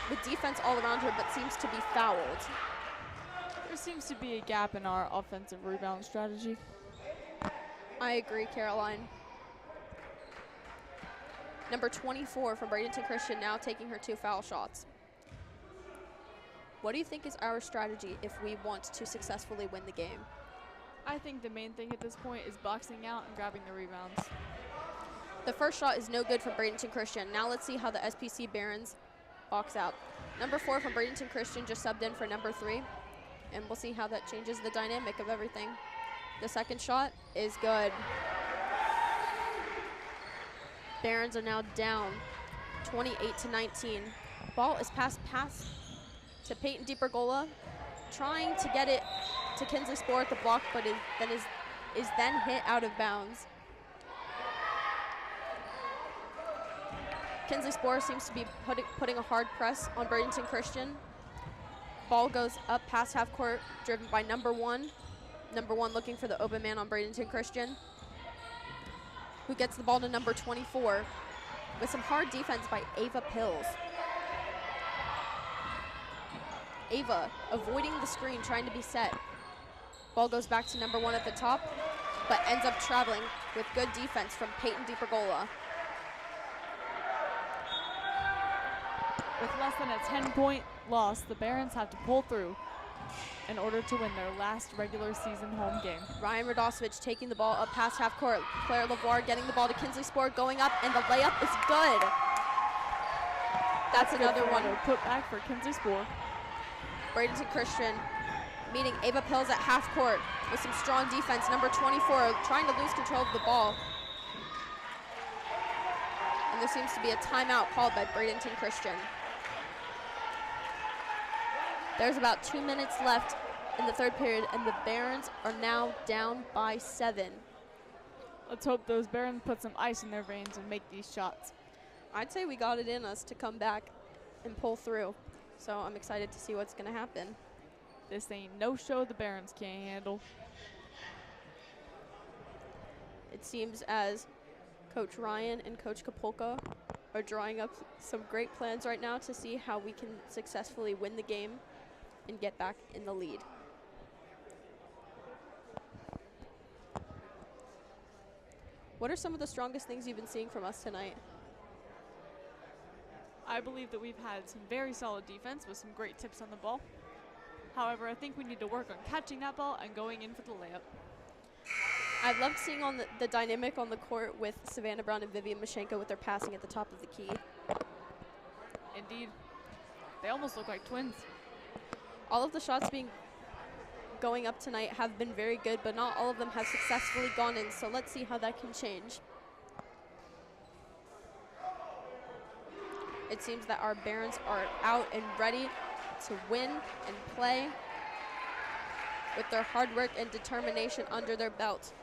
with defense all around her, but seems to be fouled. There seems to be a gap in our offensive rebound strategy. I agree, Caroline. Number 24 from Bradenton Christian now taking her 2 foul shots. What do you think is our strategy if we want to successfully win the game? I think the main thing at this point is boxing out and grabbing the rebounds. The first shot is no good from Bradenton Christian. Now let's see how the SPC Barons box out. Number 4 from Bradenton Christian just subbed in for number 3. And we'll see how that changes the dynamic of everything. The second shot is good. Barons are now down 28-19. Ball is passed to Peyton Deeper-Gola, trying to get it to Kinsley Spoor at the block, but is then hit out of bounds. Kinsley Spoor seems to be putting a hard press on Bradenton Christian. Ball goes up past half court, driven by number 1. Number 1 looking for the open man on Bradenton Christian, who gets the ball to number 24 with some hard defense by Ava Pills. Ava avoiding the screen, trying to be set. Ball goes back to number 1 at the top, but ends up traveling with good defense from Peyton Deeper-Gola. With less than a 10-point loss, the Barons have to pull through in order to win their last regular season home game. Ryan Radosevich taking the ball up past half court. Claire LeVar getting the ball to Kinsley Spoor, going up, and the layup is good. That's another one. Put back for Kinsley Spoor. Bradenton Christian meeting Ava Pills at half court with some strong defense. Number 24 trying to lose control of the ball. And there seems to be a timeout called by Bradenton Christian. There's about 2 minutes left in the third period, and the Barons are now down by 7. Let's hope those Barons put some ice in their veins and make these shots. I'd say we got it in us to come back and pull through. So I'm excited to see what's going to happen. This ain't no show the Barons can't handle. It seems as Coach Ryan and Coach Kapolka are drawing up some great plans right now to see how we can successfully win the game and get back in the lead. What are some of the strongest things you've been seeing from us tonight? I believe that we've had some very solid defense with some great tips on the ball. However, I think we need to work on catching that ball and going in for the layup. I loved seeing on the dynamic on the court with Savannah Brown and Vivian Mashenko with their passing at the top of the key. Indeed. They almost look like twins. All of the shots going up tonight have been very good, but not all of them have successfully gone in, so let's see how that can change. It seems that our Barons are out and ready to win and play with their hard work and determination under their belt.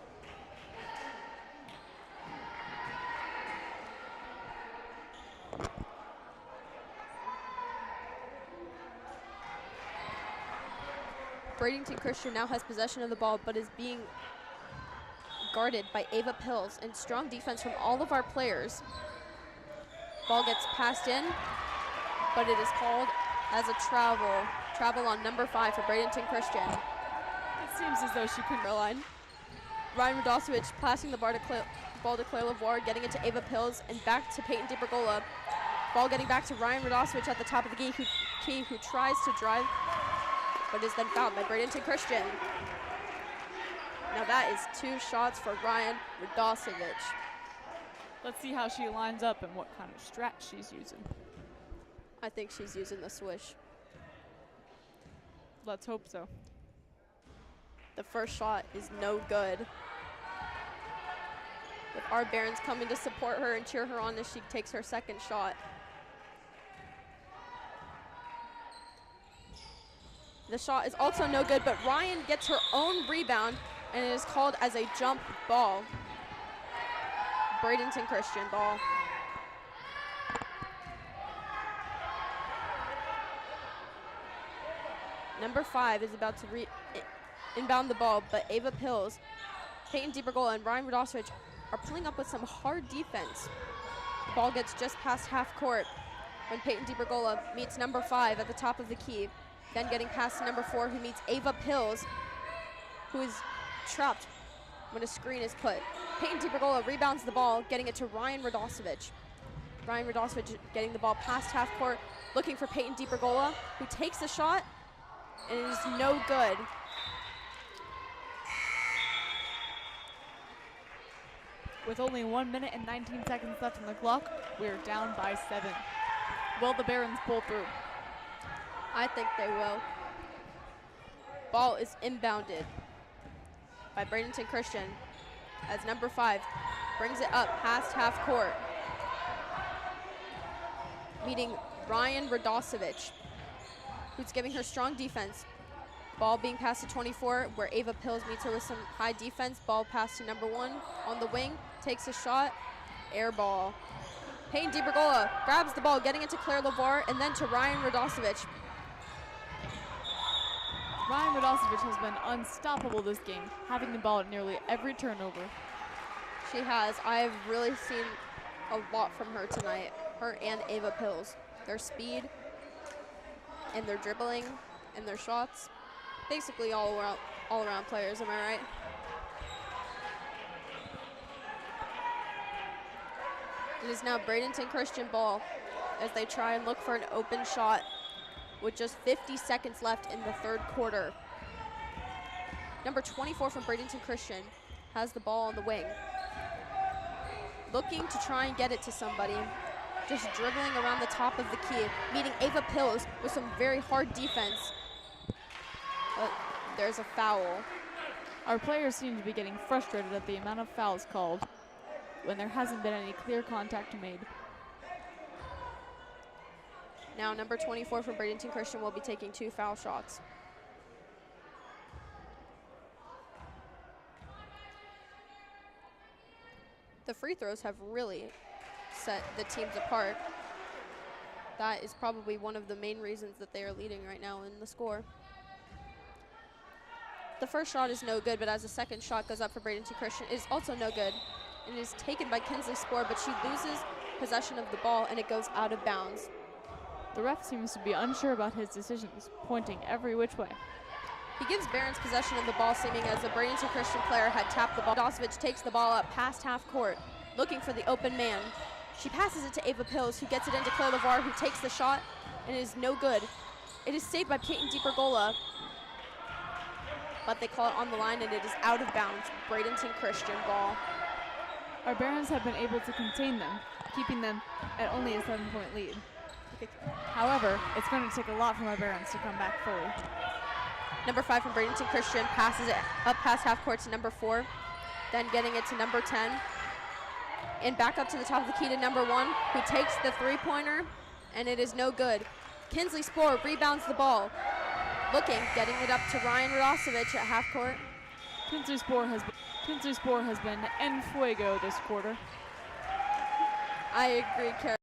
Bradenton Christian now has possession of the ball, but is being guarded by Ava Pills, and strong defense from all of our players. Ball gets passed in, but it is called as a travel on number 5 for Bradenton Christian. It seems as though she couldn't line. Ryan Radosevich passing the ball to Claire LeVar, getting it to Ava Pills and back to Peyton Deeper-Gola. Ball getting back to Ryan Radosevich at the top of the key, who tries to drive, but is then fouled by Bradenton Christian. Now that is 2 shots for Ryan Radosevich. Let's see how she lines up and what kind of strat she's using. I think she's using the swish. Let's hope so. The first shot is no good. With our Barons coming to support her and cheer her on as she takes her second shot. The shot is also no good, but Ryan gets her own rebound, and it is called as a jump ball. Bradenton Christian ball. Number 5 is about to inbound the ball, but Ava Pills, Peyton DiBergola, and Ryan Radosevich are pulling up with some hard defense. Ball gets just past half court when Peyton DiBergola meets number 5 at the top of the key, then getting past number 4, who meets Ava Pills, who is trapped when a screen is put. Peyton DiBergola rebounds the ball, getting it to Ryan Radosevich. Ryan Radosevich getting the ball past half court, looking for Peyton DiBergola, who takes the shot, and it is no good. With only 1 minute and 19 seconds left on the clock, we are down by 7. Will the Barons pull through? I think they will. Ball is inbounded by Bradenton Christian as number 5 brings it up past half court, meeting Ryan Radosevich, who's giving her strong defense. Ball being passed to 24, where Ava Pills meets her with some high defense. Ball passed to number 1 on the wing, takes a shot, air ball. Peyton DiBergola grabs the ball, getting it to Claire LeVar, and then to Ryan Radosevich. Ryan Radosevich has been unstoppable this game, having the ball at nearly every turnover. She has. I've really seen a lot from her tonight, her and Ava Pills. Their speed and their dribbling and their shots. Basically all around players, am I right? It is now Bradenton Christian ball as they try and look for an open shot with just 50 seconds left in the third quarter. Number 24 from Bradenton Christian has the ball on the wing, looking to try and get it to somebody, just dribbling around the top of the key, meeting Ava Pills with some very hard defense. But there's a foul. Our players seem to be getting frustrated at the amount of fouls called when there hasn't been any clear contact made. Now number 24 from Bradenton Christian will be taking 2 foul shots. The free throws have really set the teams apart. That is probably one of the main reasons that they are leading right now in the score. The first shot is no good, but as the second shot goes up for Bradenton Christian, it is also no good. It is taken by Kinsley Spoor, but she loses possession of the ball and it goes out of bounds. The ref seems to be unsure about his decisions, pointing every which way. He gives Barons possession of the ball, seeming as the Bradenton Christian player had tapped the ball. Radosevich takes the ball up past half court, looking for the open man. She passes it to Ava Pills, who gets it into Claire LeVar, who takes the shot, and it is no good. It is saved by Peyton DiBergola, but they call it on the line, and it is out of bounds. Bradenton Christian ball. Our Barons have been able to contain them, keeping them at only a 7-point lead. However, it's going to take a lot from our Barons to come back fully. Number 5 from Bradenton Christian passes it up past half court to number 4, then getting it to number 10, and back up to the top of the key to number 1, who takes the 3-pointer, and it is no good. Kinsley Spoor rebounds the ball, looking, getting it up to Ryan Radosevich at half court. Kinsley Spoor has been en fuego this quarter. I agree, Kara.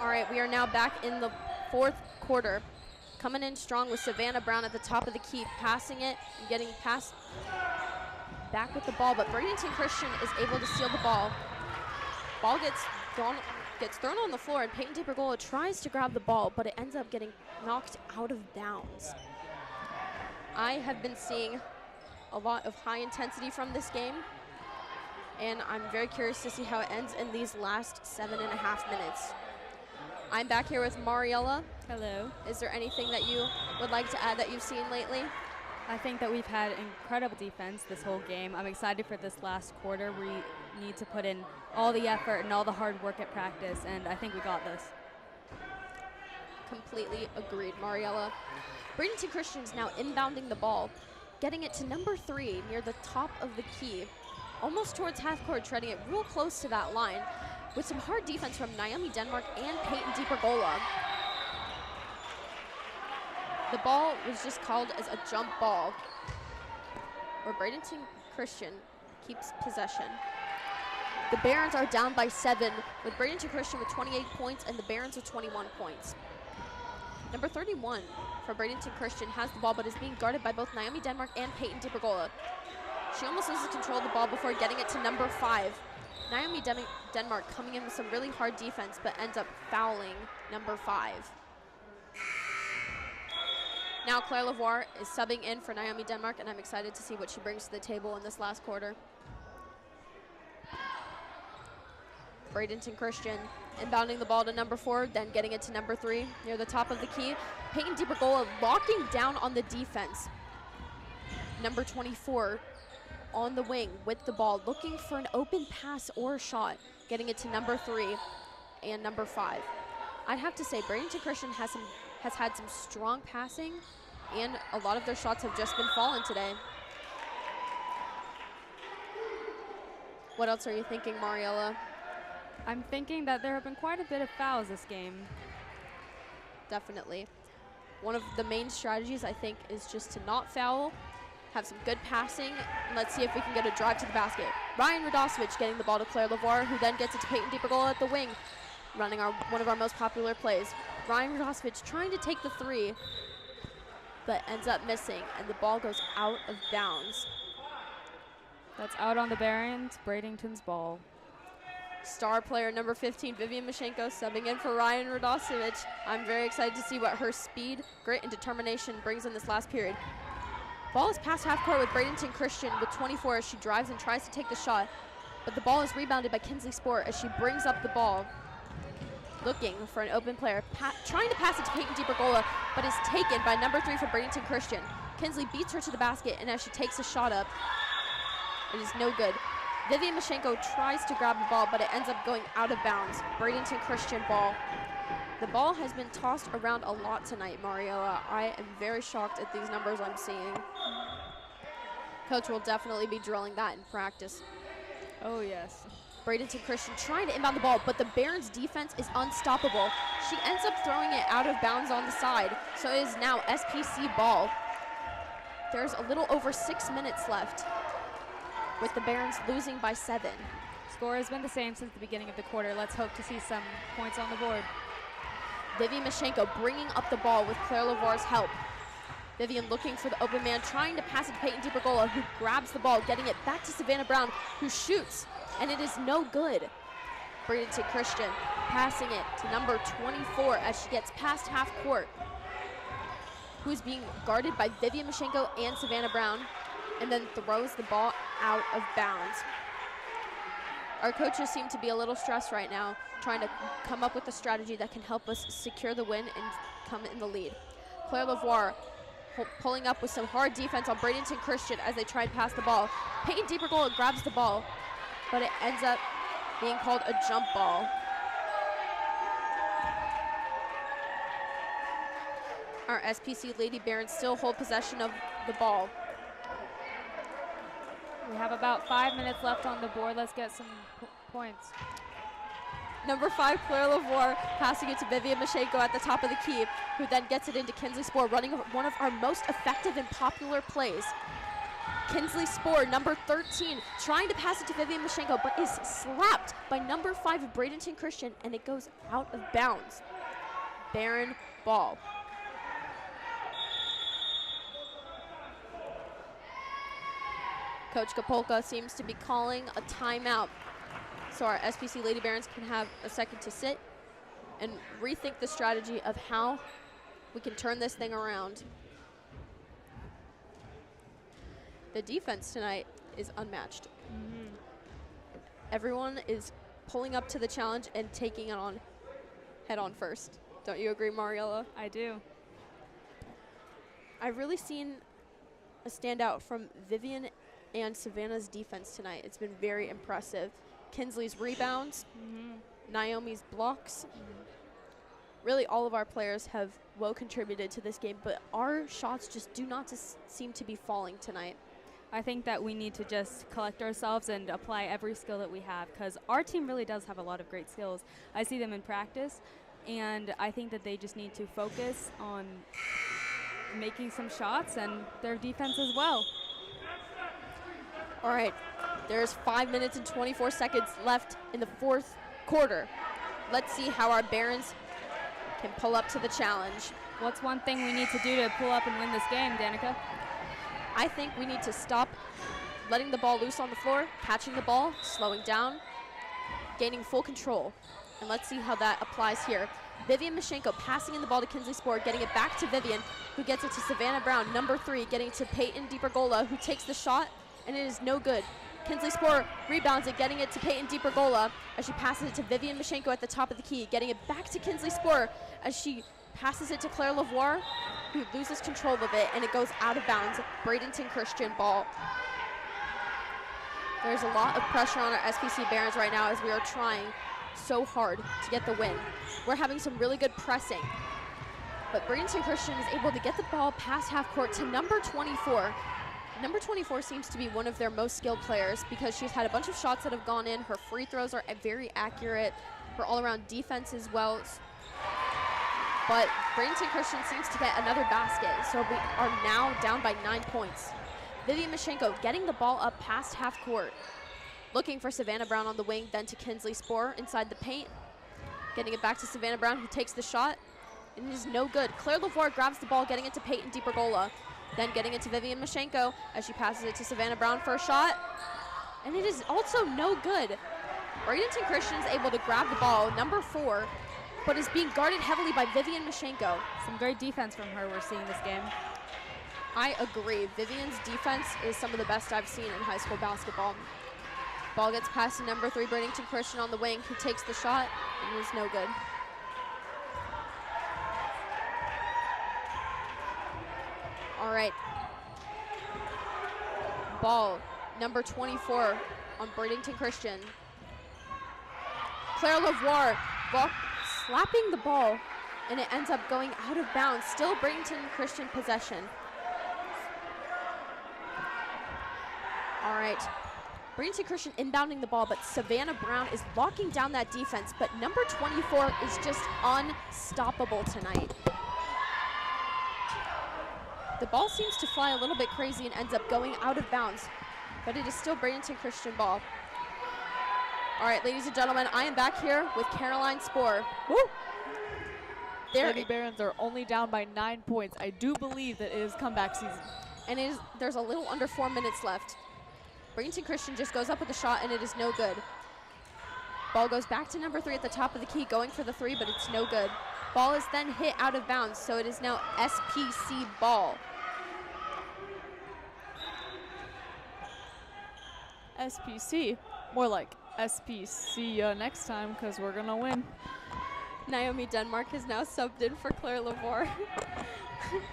All right, we are now back in the fourth quarter. Coming in strong with Savannah Brown at the top of the key, passing it and getting past back with the ball, but Bradenton Christian is able to steal the ball. Ball gets thrown on the floor, and Peyton DiPergola tries to grab the ball, but it ends up getting knocked out of bounds. I have been seeing a lot of high intensity from this game, and I'm very curious to see how it ends in these last 7.5 minutes. I'm back here with Mariella. Hello. Is there anything that you would like to add that you've seen lately? I think that we've had incredible defense this whole game. I'm excited for this last quarter. We need to put in all the effort and all the hard work at practice, and I think we got this. Completely agreed, Mariella. Bradenton Christian's now inbounding the ball, getting it to number 3 near the top of the key, almost towards half court, treading it real close to that line, with some hard defense from Naomi Denmark and Peyton DiPergola. The ball was just called as a jump ball, where Bradenton Christian keeps possession. The Barons are down by 7, with Bradenton Christian with 28 points and the Barons with 21 points. Number 31 for Bradenton Christian has the ball, but is being guarded by both Naomi Denmark and Peyton DiPergola. She almost loses control of the ball before getting it to number 5. Naomi Denmark coming in with some really hard defense, but ends up fouling number 5. Now Claire Lavoie is subbing in for Naomi Denmark, and I'm excited to see what she brings to the table in this last quarter. Bradenton Christian inbounding the ball to number 4, then getting it to number 3 near the top of the key. Peyton DiPergola locking down on the defense. Number 24 on the wing with the ball, looking for an open pass or shot, getting it to number 3 and number 5. I'd have to say Bradenton Christian has had some strong passing, and a lot of their shots have just been falling today. What else are you thinking, Mariella? I'm thinking that there have been quite a bit of fouls this game. Definitely. One of the main strategies, I think, is just to not foul, have some good passing, and let's see if we can get a drive to the basket. Ryan Radosevich getting the ball to Claire Lavoie, who then gets it to Peyton DiPergola at the wing, running one of our most popular plays. Ryan Radosevich trying to take the 3, but ends up missing, and the ball goes out of bounds. That's out on the Barons, Bradenton's ball. Star player number 15, Vivian Mashenko, subbing in for Ryan Radosevich. I'm very excited to see what her speed, grit, and determination brings in this last period. Ball is past half court with Bradenton Christian with 24 as she drives and tries to take the shot, but the ball is rebounded by Kinsley Sport as she brings up the ball, looking for an open player, trying to pass it to Peyton DiPergola, but is taken by number 3 for Bradenton Christian. Kinsley beats her to the basket, and as she takes a shot up, it is no good. Vivian Mashenko tries to grab the ball, but it ends up going out of bounds. Bradenton Christian ball. The ball has been tossed around a lot tonight, Mariella. I am very shocked at these numbers I'm seeing. Coach will definitely be drilling that in practice. Oh, yes. Bradenton Christian trying to inbound the ball, but the Barons' defense is unstoppable. She ends up throwing it out of bounds on the side, so it is now SPC ball. There's a little over 6 minutes left, with the Barons losing by 7. Score has been the same since the beginning of the quarter. Let's hope to see some points on the board. Vivian Mashenko bringing up the ball with Claire Lavoie's help. Vivian looking for the open man, trying to pass it to Peyton DiPergola, who grabs the ball, getting it back to Savannah Brown, who shoots, and it is no good. Bradenton Christian passing it to number 24 as she gets past half court, who is being guarded by Vivian Mashenko and Savannah Brown, and then throws the ball out of bounds. Our coaches seem to be a little stressed right now, trying to come up with a strategy that can help us secure the win and come in the lead. Claire Lavoie pulling up with some hard defense on Bradenton Christian as they try and pass the ball. Peyton DiPergola grabs the ball, but it ends up being called a jump ball. Our SPC Lady Barons still hold possession of the ball. We have about 5 minutes left on the board. Let's get some points. Number 5, Claire Lavoie, passing it to Vivian Mashenko at the top of the key, who then gets it into Kinsley Sport, running one of our most effective and popular plays. Kinsley Spoor, number 13, trying to pass it to Vivian Mashenko, but is slapped by number 5 of Bradenton Christian, and it goes out of bounds. Barron ball. Coach Kapolka seems to be calling a timeout, so our SPC Lady Barons can have a second to sit and rethink the strategy of how we can turn this thing around. The defense tonight is unmatched. Everyone is pulling up to the challenge and taking it on head on first. Don't you agree, Mariella? I do. I've really seen a standout from Vivian and Savannah's defense tonight. It's been very impressive. Kinsley's rebounds, Naomi's blocks. Really, all of our players have well contributed to this game, but our shots just do not seem to be falling tonight. I think that we need to just collect ourselves and apply every skill that we have, because our team really does have a lot of great skills. I see them in practice, and I think that they just need to focus on making some shots and their defense as well. All right, there's 5 minutes and 24 seconds left in the fourth quarter. Let's see how our Barons can pull up to the challenge. What's one thing we need to do to pull up and win this game, Danica? I think we need to stop letting the ball loose on the floor, catching the ball, slowing down, gaining full control. And let's see how that applies here. Vivian Mashenko passing in the ball to Kinsley Spoor, getting it back to Vivian, who gets it to Savannah Brown, number 3, getting it to Peyton DiPergola, who takes the shot, and it is no good. Kinsley Spoor rebounds it, getting it to Peyton DiPergola as she passes it to Vivian Mashenko at the top of the key, getting it back to Kinsley Spoor as she passes it to Claire Lavoie, who loses control of it, and it goes out of bounds. Bradenton Christian ball. There's a lot of pressure on our SPC Barons right now as we are trying so hard to get the win. We're having some really good pressing, but Bradenton Christian is able to get the ball past half court to number 24. Number 24 seems to be one of their most skilled players because she's had a bunch of shots that have gone in. Her free throws are very accurate. Her all-around defense as well. But Bradenton Christian seems to get another basket, so we are now down by 9 points. Vivian Mashenko getting the ball up past half court. Looking for Savannah Brown on the wing, then to Kinsley Spoor inside the paint. Getting it back to Savannah Brown, who takes the shot, and it is no good. Claire Lavoie grabs the ball, getting it to Peyton DiPergola. Then getting it to Vivian Mashenko as she passes it to Savannah Brown for a shot. And it is also no good. Bradenton Christian is able to grab the ball, number 4, but is being guarded heavily by Vivian Mashenko. Some great defense from her we're seeing this game. I agree. Vivian's defense is some of the best I've seen in high school basketball. Ball gets passed to number 3, Bradenton Christian on the wing, who takes the shot, and it is no good. All right. Ball, number 24 on Bradenton Christian. Claire Lavoie slapping the ball, and it ends up going out of bounds. Still Bradenton Christian possession. All right. Bradenton Christian inbounding the ball, but Savannah Brown is locking down that defense, but number 24 is just unstoppable tonight. The ball seems to fly a little bit crazy and ends up going out of bounds, but it is still Bradenton Christian ball. All right, ladies and gentlemen, I am back here with Caroline Spoor. Woo! Lady Barons are only down by 9 points. I do believe that it is comeback season. And there's a little under 4 minutes left. Bradenton Christian just goes up with a shot, and it is no good. Ball goes back to number 3 at the top of the key, going for the 3, but it's no good. Ball is then hit out of bounds, so it is now SPC ball. SPC, more like SPC next time, because we're going to win. Naomi Denmark has now subbed in for Claire Lavoie.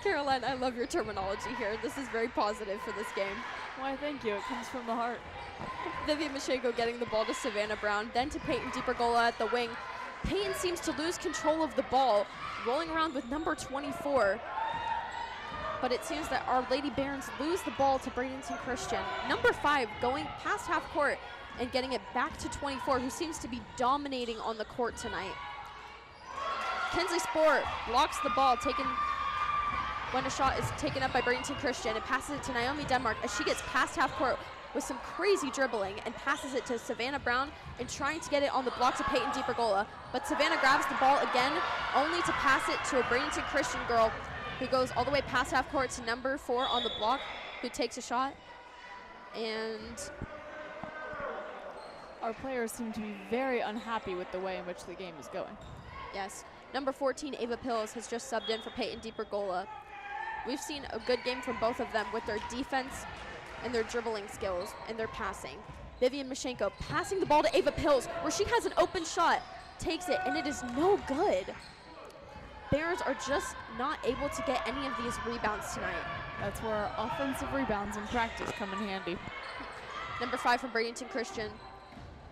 Caroline, I love your terminology here. This is very positive for this game. Why, thank you. It comes from the heart. Vivian Mashenko getting the ball to Savannah Brown, then to Peyton DiPergola at the wing. Peyton seems to lose control of the ball, rolling around with number 24. But it seems that our Lady Barons lose the ball to Bradenton Christian. Number 5 going past half court and getting it back to 24, who seems to be dominating on the court tonight. Kinsley Spoor blocks the ball, taken when a shot is taken up by Bradenton Christian and passes it to Naomi Denmark as she gets past half court with some crazy dribbling and passes it to Savannah Brown and trying to get it on the block to Peyton DiPergola. But Savannah grabs the ball again, only to pass it to a Bradenton Christian girl who goes all the way past half court to number 4 on the block, who takes a shot. And our players seem to be very unhappy with the way in which the game is going. yes, number 14, Ava Pills, has just subbed in for Peyton DiPergola. We've seen a good game from both of them with their defense and their dribbling skills and their passing. Vivian Mashenko passing the ball to Ava Pills, where she has an open shot, takes it, and it is no good. Barons are just not able to get any of these rebounds tonight. That's where our offensive rebounds in practice come in handy. Number 5 from Bradenton Christian,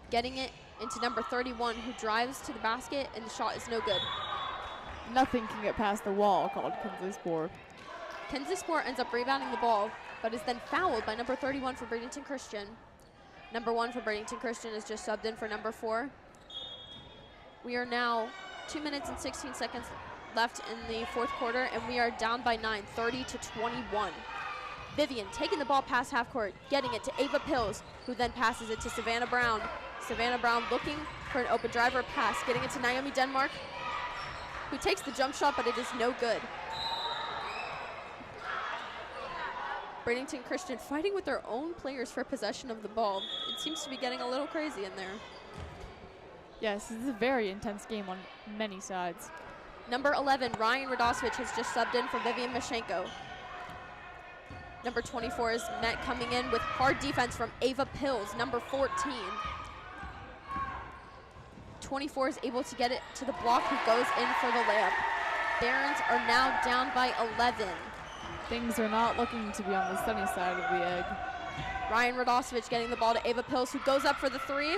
getting it into number 31, who drives to the basket, and the shot is no good. Nothing can get past the wall, called Kinsley Spore. Kinsley Spore ends up rebounding the ball, but is then fouled by number 31 for Bradenton Christian. Number 1 for Bradenton Christian is just subbed in for number 4. We are now 2 minutes and 16 seconds left in the fourth quarter, and we are down by 9, 30-21. Vivian taking the ball past half court, getting it to Ava Pills, who then passes it to Savannah Brown. Savannah Brown looking for an open driver pass, getting it to Naomi Denmark, who takes the jump shot, but it is no good. Bradenton Christian fighting with their own players for possession of the ball. It seems to be getting a little crazy in there. Yes, this is a very intense game on many sides. Number 11, Ryan Radosevich, has just subbed in for Vivian Mashenko. Number 24 is met coming in with hard defense from Ava Pills, number 14. 24 is able to get it to the block, who goes in for the layup. Barons are now down by 11. Things are not looking to be on the sunny side of the egg. Ryan Radosevich getting the ball to Ava Pills, who goes up for the 3,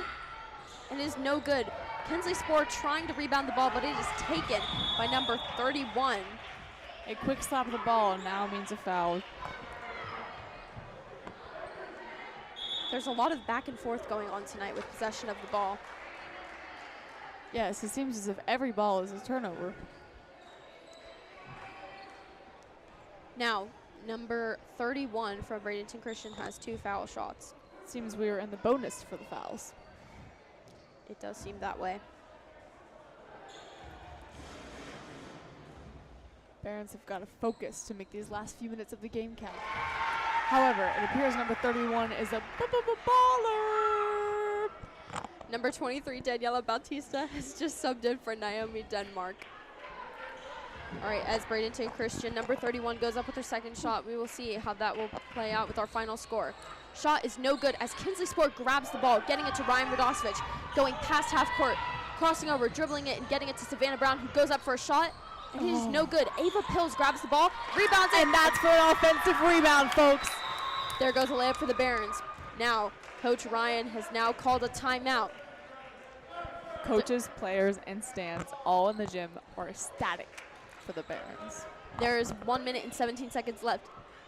and it is no good. Kinsley Spore trying to rebound the ball, but it is taken by number 31. A quick slap of the ball now means a foul. There's a lot of back and forth going on tonight with possession of the ball. Yes, it seems as if every ball is a turnover. Now, number 31 from Bradenton Christian has 2 foul shots. Seems we are in the bonus for the fouls. It does seem that way. Barons have got to focus to make these last few minutes of the game count. However, it appears number 31 is a baller. Number 23, Daniela Bautista, has just subbed in for Naomi Denmark. All right, as Bradenton Christian, number 31 goes up with her second shot. We will see how that will play out with our final score. Shot is no good as Kinsley Spore grabs the ball, getting it to Ryan Radosevich, going past half court, crossing over, dribbling it, and getting it to Savannah Brown, who goes up for a shot, and it is no good. Ava Pills grabs the ball, rebounds it. And that's for an offensive rebound, folks. There goes a layup for the Barons. Now, Coach Ryan has now called a timeout. Coaches, players, and stands all in the gym are ecstatic for the Barons. There is 1 minute and 17 seconds left.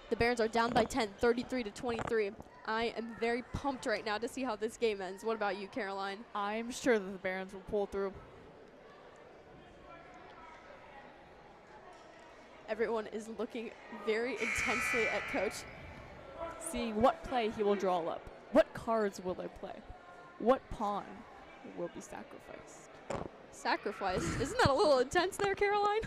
The Barons are down by 10, 33-23. I am very pumped right now to see how this game ends. What about you, Caroline? I'm sure that the Barons will pull through. Everyone is looking very intensely at Coach. Seeing what play he will draw up. What cards will they play? What pawn will be sacrificed? Sacrifice. Isn't that a little intense there, Caroline?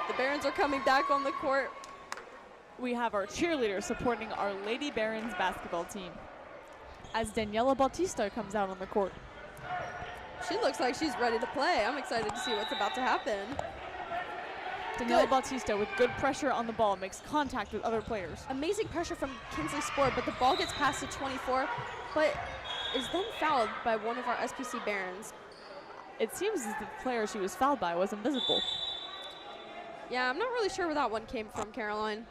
The Barons are coming back on the court. We have our cheerleaders supporting our Lady Barons basketball team as Daniela Bautista comes out on the court. She looks like she's ready to play. I'm excited to see what's about to happen. Daniela Bautista with good pressure on the ball makes contact with other players. Amazing pressure from Kinsley Spore, but the ball gets passed to 24, but is then fouled by one of our SPC Barons. It seems as the player she was fouled by was invisible. Yeah, I'm not really sure where that one came from, Caroline.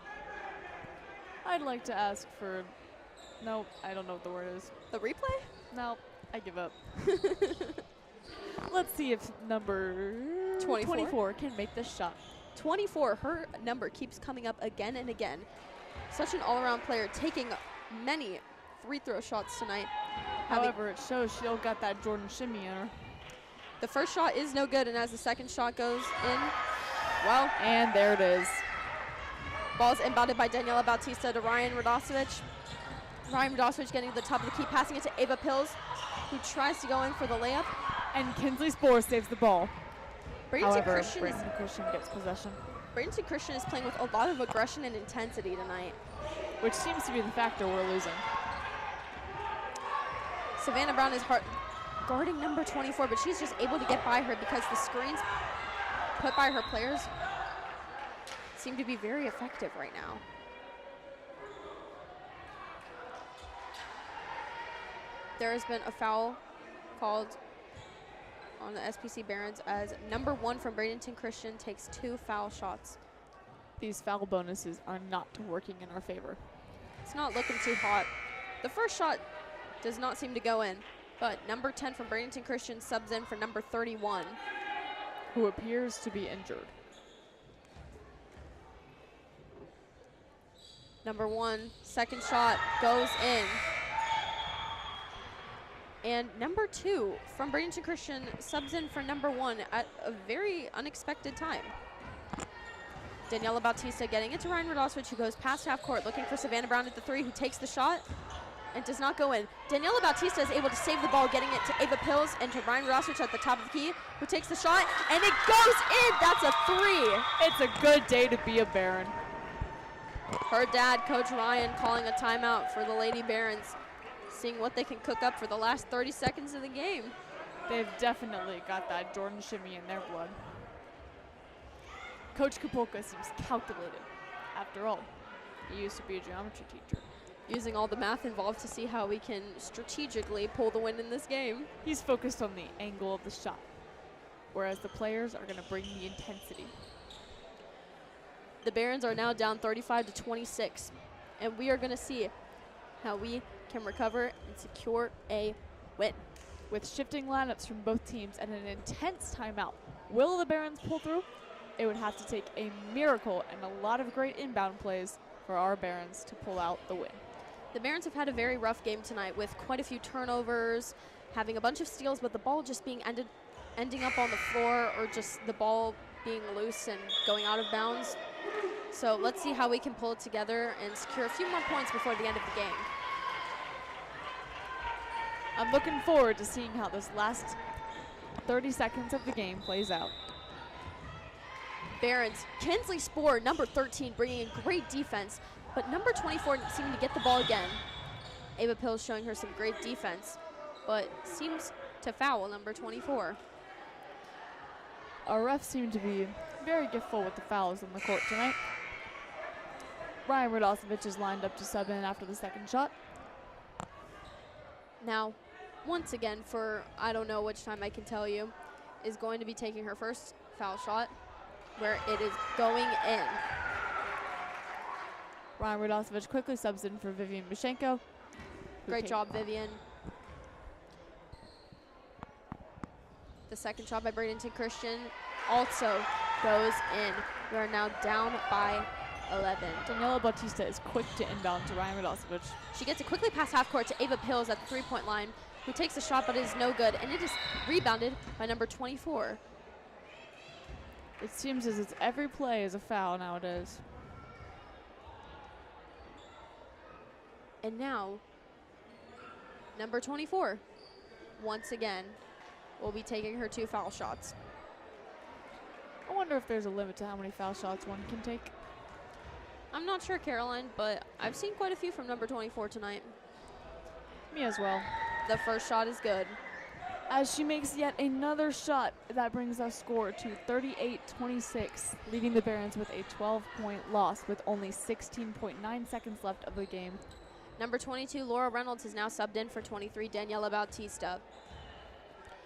I'd like to ask for... No, I don't know what the word is. The replay? No, I give up. Let's see if number 24 can make this shot. 24, her number keeps coming up again and again. Such an all-around player, taking many free throw shots tonight. However, it shows she still got that Jordan shimmy in her. The first shot is no good, and as the second shot goes in, well, And there it is. ball's inbounded by Daniela Bautista to Ryan Radosevich. Ryan Radosevich getting to the top of the key, passing it to Ava Pills, who tries to go in for the layup. And Kinsley Spore saves the ball. Bradenton However, Christian is Bradenton Christian gets possession, Bradenton Christian is playing with a lot of aggression and intensity tonight. which seems to be the factor we're losing. Savannah Brown is guarding number 24, but she's just able to get by her because the screens put by her players seem to be very effective right now. There has been a foul called on the SPC Barons as number 1 from Bradenton Christian takes 2 foul shots. These foul bonuses are not working in our favor. It's not looking too hot. The first shot does not seem to go in, but number 10 from Bradenton Christian subs in for number 31. Who appears to be injured. Number 1, second shot goes in. And number 2 from Bradenton Christian subs in for number 1 at a very unexpected time. Daniela Bautista getting it to Ryan Radosevich, who goes past half court looking for Savannah Brown at the 3, who takes the shot and does not go in. Daniela Bautista is able to save the ball, getting it to Ava Pills and to Ryan Radosevich at the top of the key, who takes the shot, and it goes in. That's a 3. It's a good day to be a Baron. Her dad, Coach Ryan, calling a timeout for the Lady Barons, seeing what they can cook up for the last 30 seconds of the game. They've definitely got that Jordan shimmy in their blood. Coach Kapolka seems calculated. After all, he used to be a geometry teacher. Using all the math involved to see how we can strategically pull the win in this game. He's focused on the angle of the shot, whereas the players are going to bring the intensity. The Barons are now down 35-26, and we are going to see how we can recover and secure a win. With shifting lineups from both teams and an intense timeout, will the Barons pull through? It would have to take a miracle and a lot of great inbound plays for our Barons to pull out the win. The Barons have had a very rough game tonight with quite a few turnovers, having a bunch of steals, but the ball just being ending up on the floor, or just the ball being loose and going out of bounds. So let's see how we can pull it together and secure a few more points before the end of the game. I'm looking forward to seeing how this last 30 seconds of the game plays out. Barons, Kinsley Spore, number 13, bringing in great defense, but number 24 seeming to get the ball again. Ava Pills showing her some great defense, but seems to foul number 24. Our refs seem to be very giftful with the fouls on the court tonight. Ryan Radosevich is lined up to sub in after the second shot. Now, once again, for I don't know which time I can tell you, is going to be taking her first foul shot, where it is going in. Ryan Radosevich quickly subs in for Vivian Mishenko. Great job, Vivian. The second shot by Bradenton Christian also goes in. We are now down by 11. Daniela Bautista is quick to inbound to Ryan Radosevich. She gets it quickly past half court to Ava Pills at the 3-point line, who takes a shot but it is no good, and it is rebounded by number 24. It seems as if every play is a foul nowadays. And now, number 24, once again, will be taking her 2 foul shots. I wonder if there's a limit to how many foul shots one can take. I'm not sure, Caroline, but I've seen quite a few from number 24 tonight. Me as well. The first shot is good. As she makes yet another shot, that brings our score to 38-26, leaving the Barons with a 12-point loss with only 16.9 seconds left of the game. Number 22, Laura Reynolds, is now subbed in for 23, Daniela Bautista.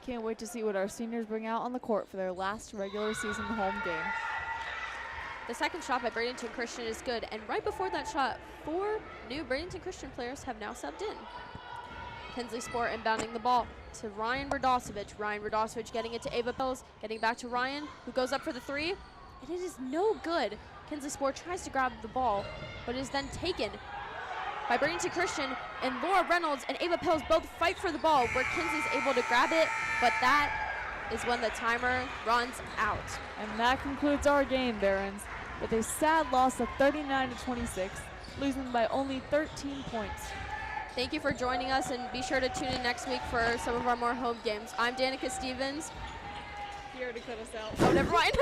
Can't wait to see what our seniors bring out on the court for their last regular season home game. The second shot by Bradenton Christian is good, and right before that shot, 4 new Bradenton Christian players have now subbed in. Kinsley Spore inbounding the ball to Ryan Radosevich. Ryan Radosevich getting it to Ava Pills, getting back to Ryan, who goes up for the 3, and it is no good. Kinsley Spore tries to grab the ball, but is then taken by Bradenton Christian, and Laura Reynolds and Ava Pills both fight for the ball, where Kinsley's able to grab it, but that is when the timer runs out. And that concludes our game, Barons, with a sad loss of 39-26, losing by only 13 points. Thank you for joining us, and be sure to tune in next week for some of our more home games. I'm Danica Stevens. Here to cut us out. Oh, never mind.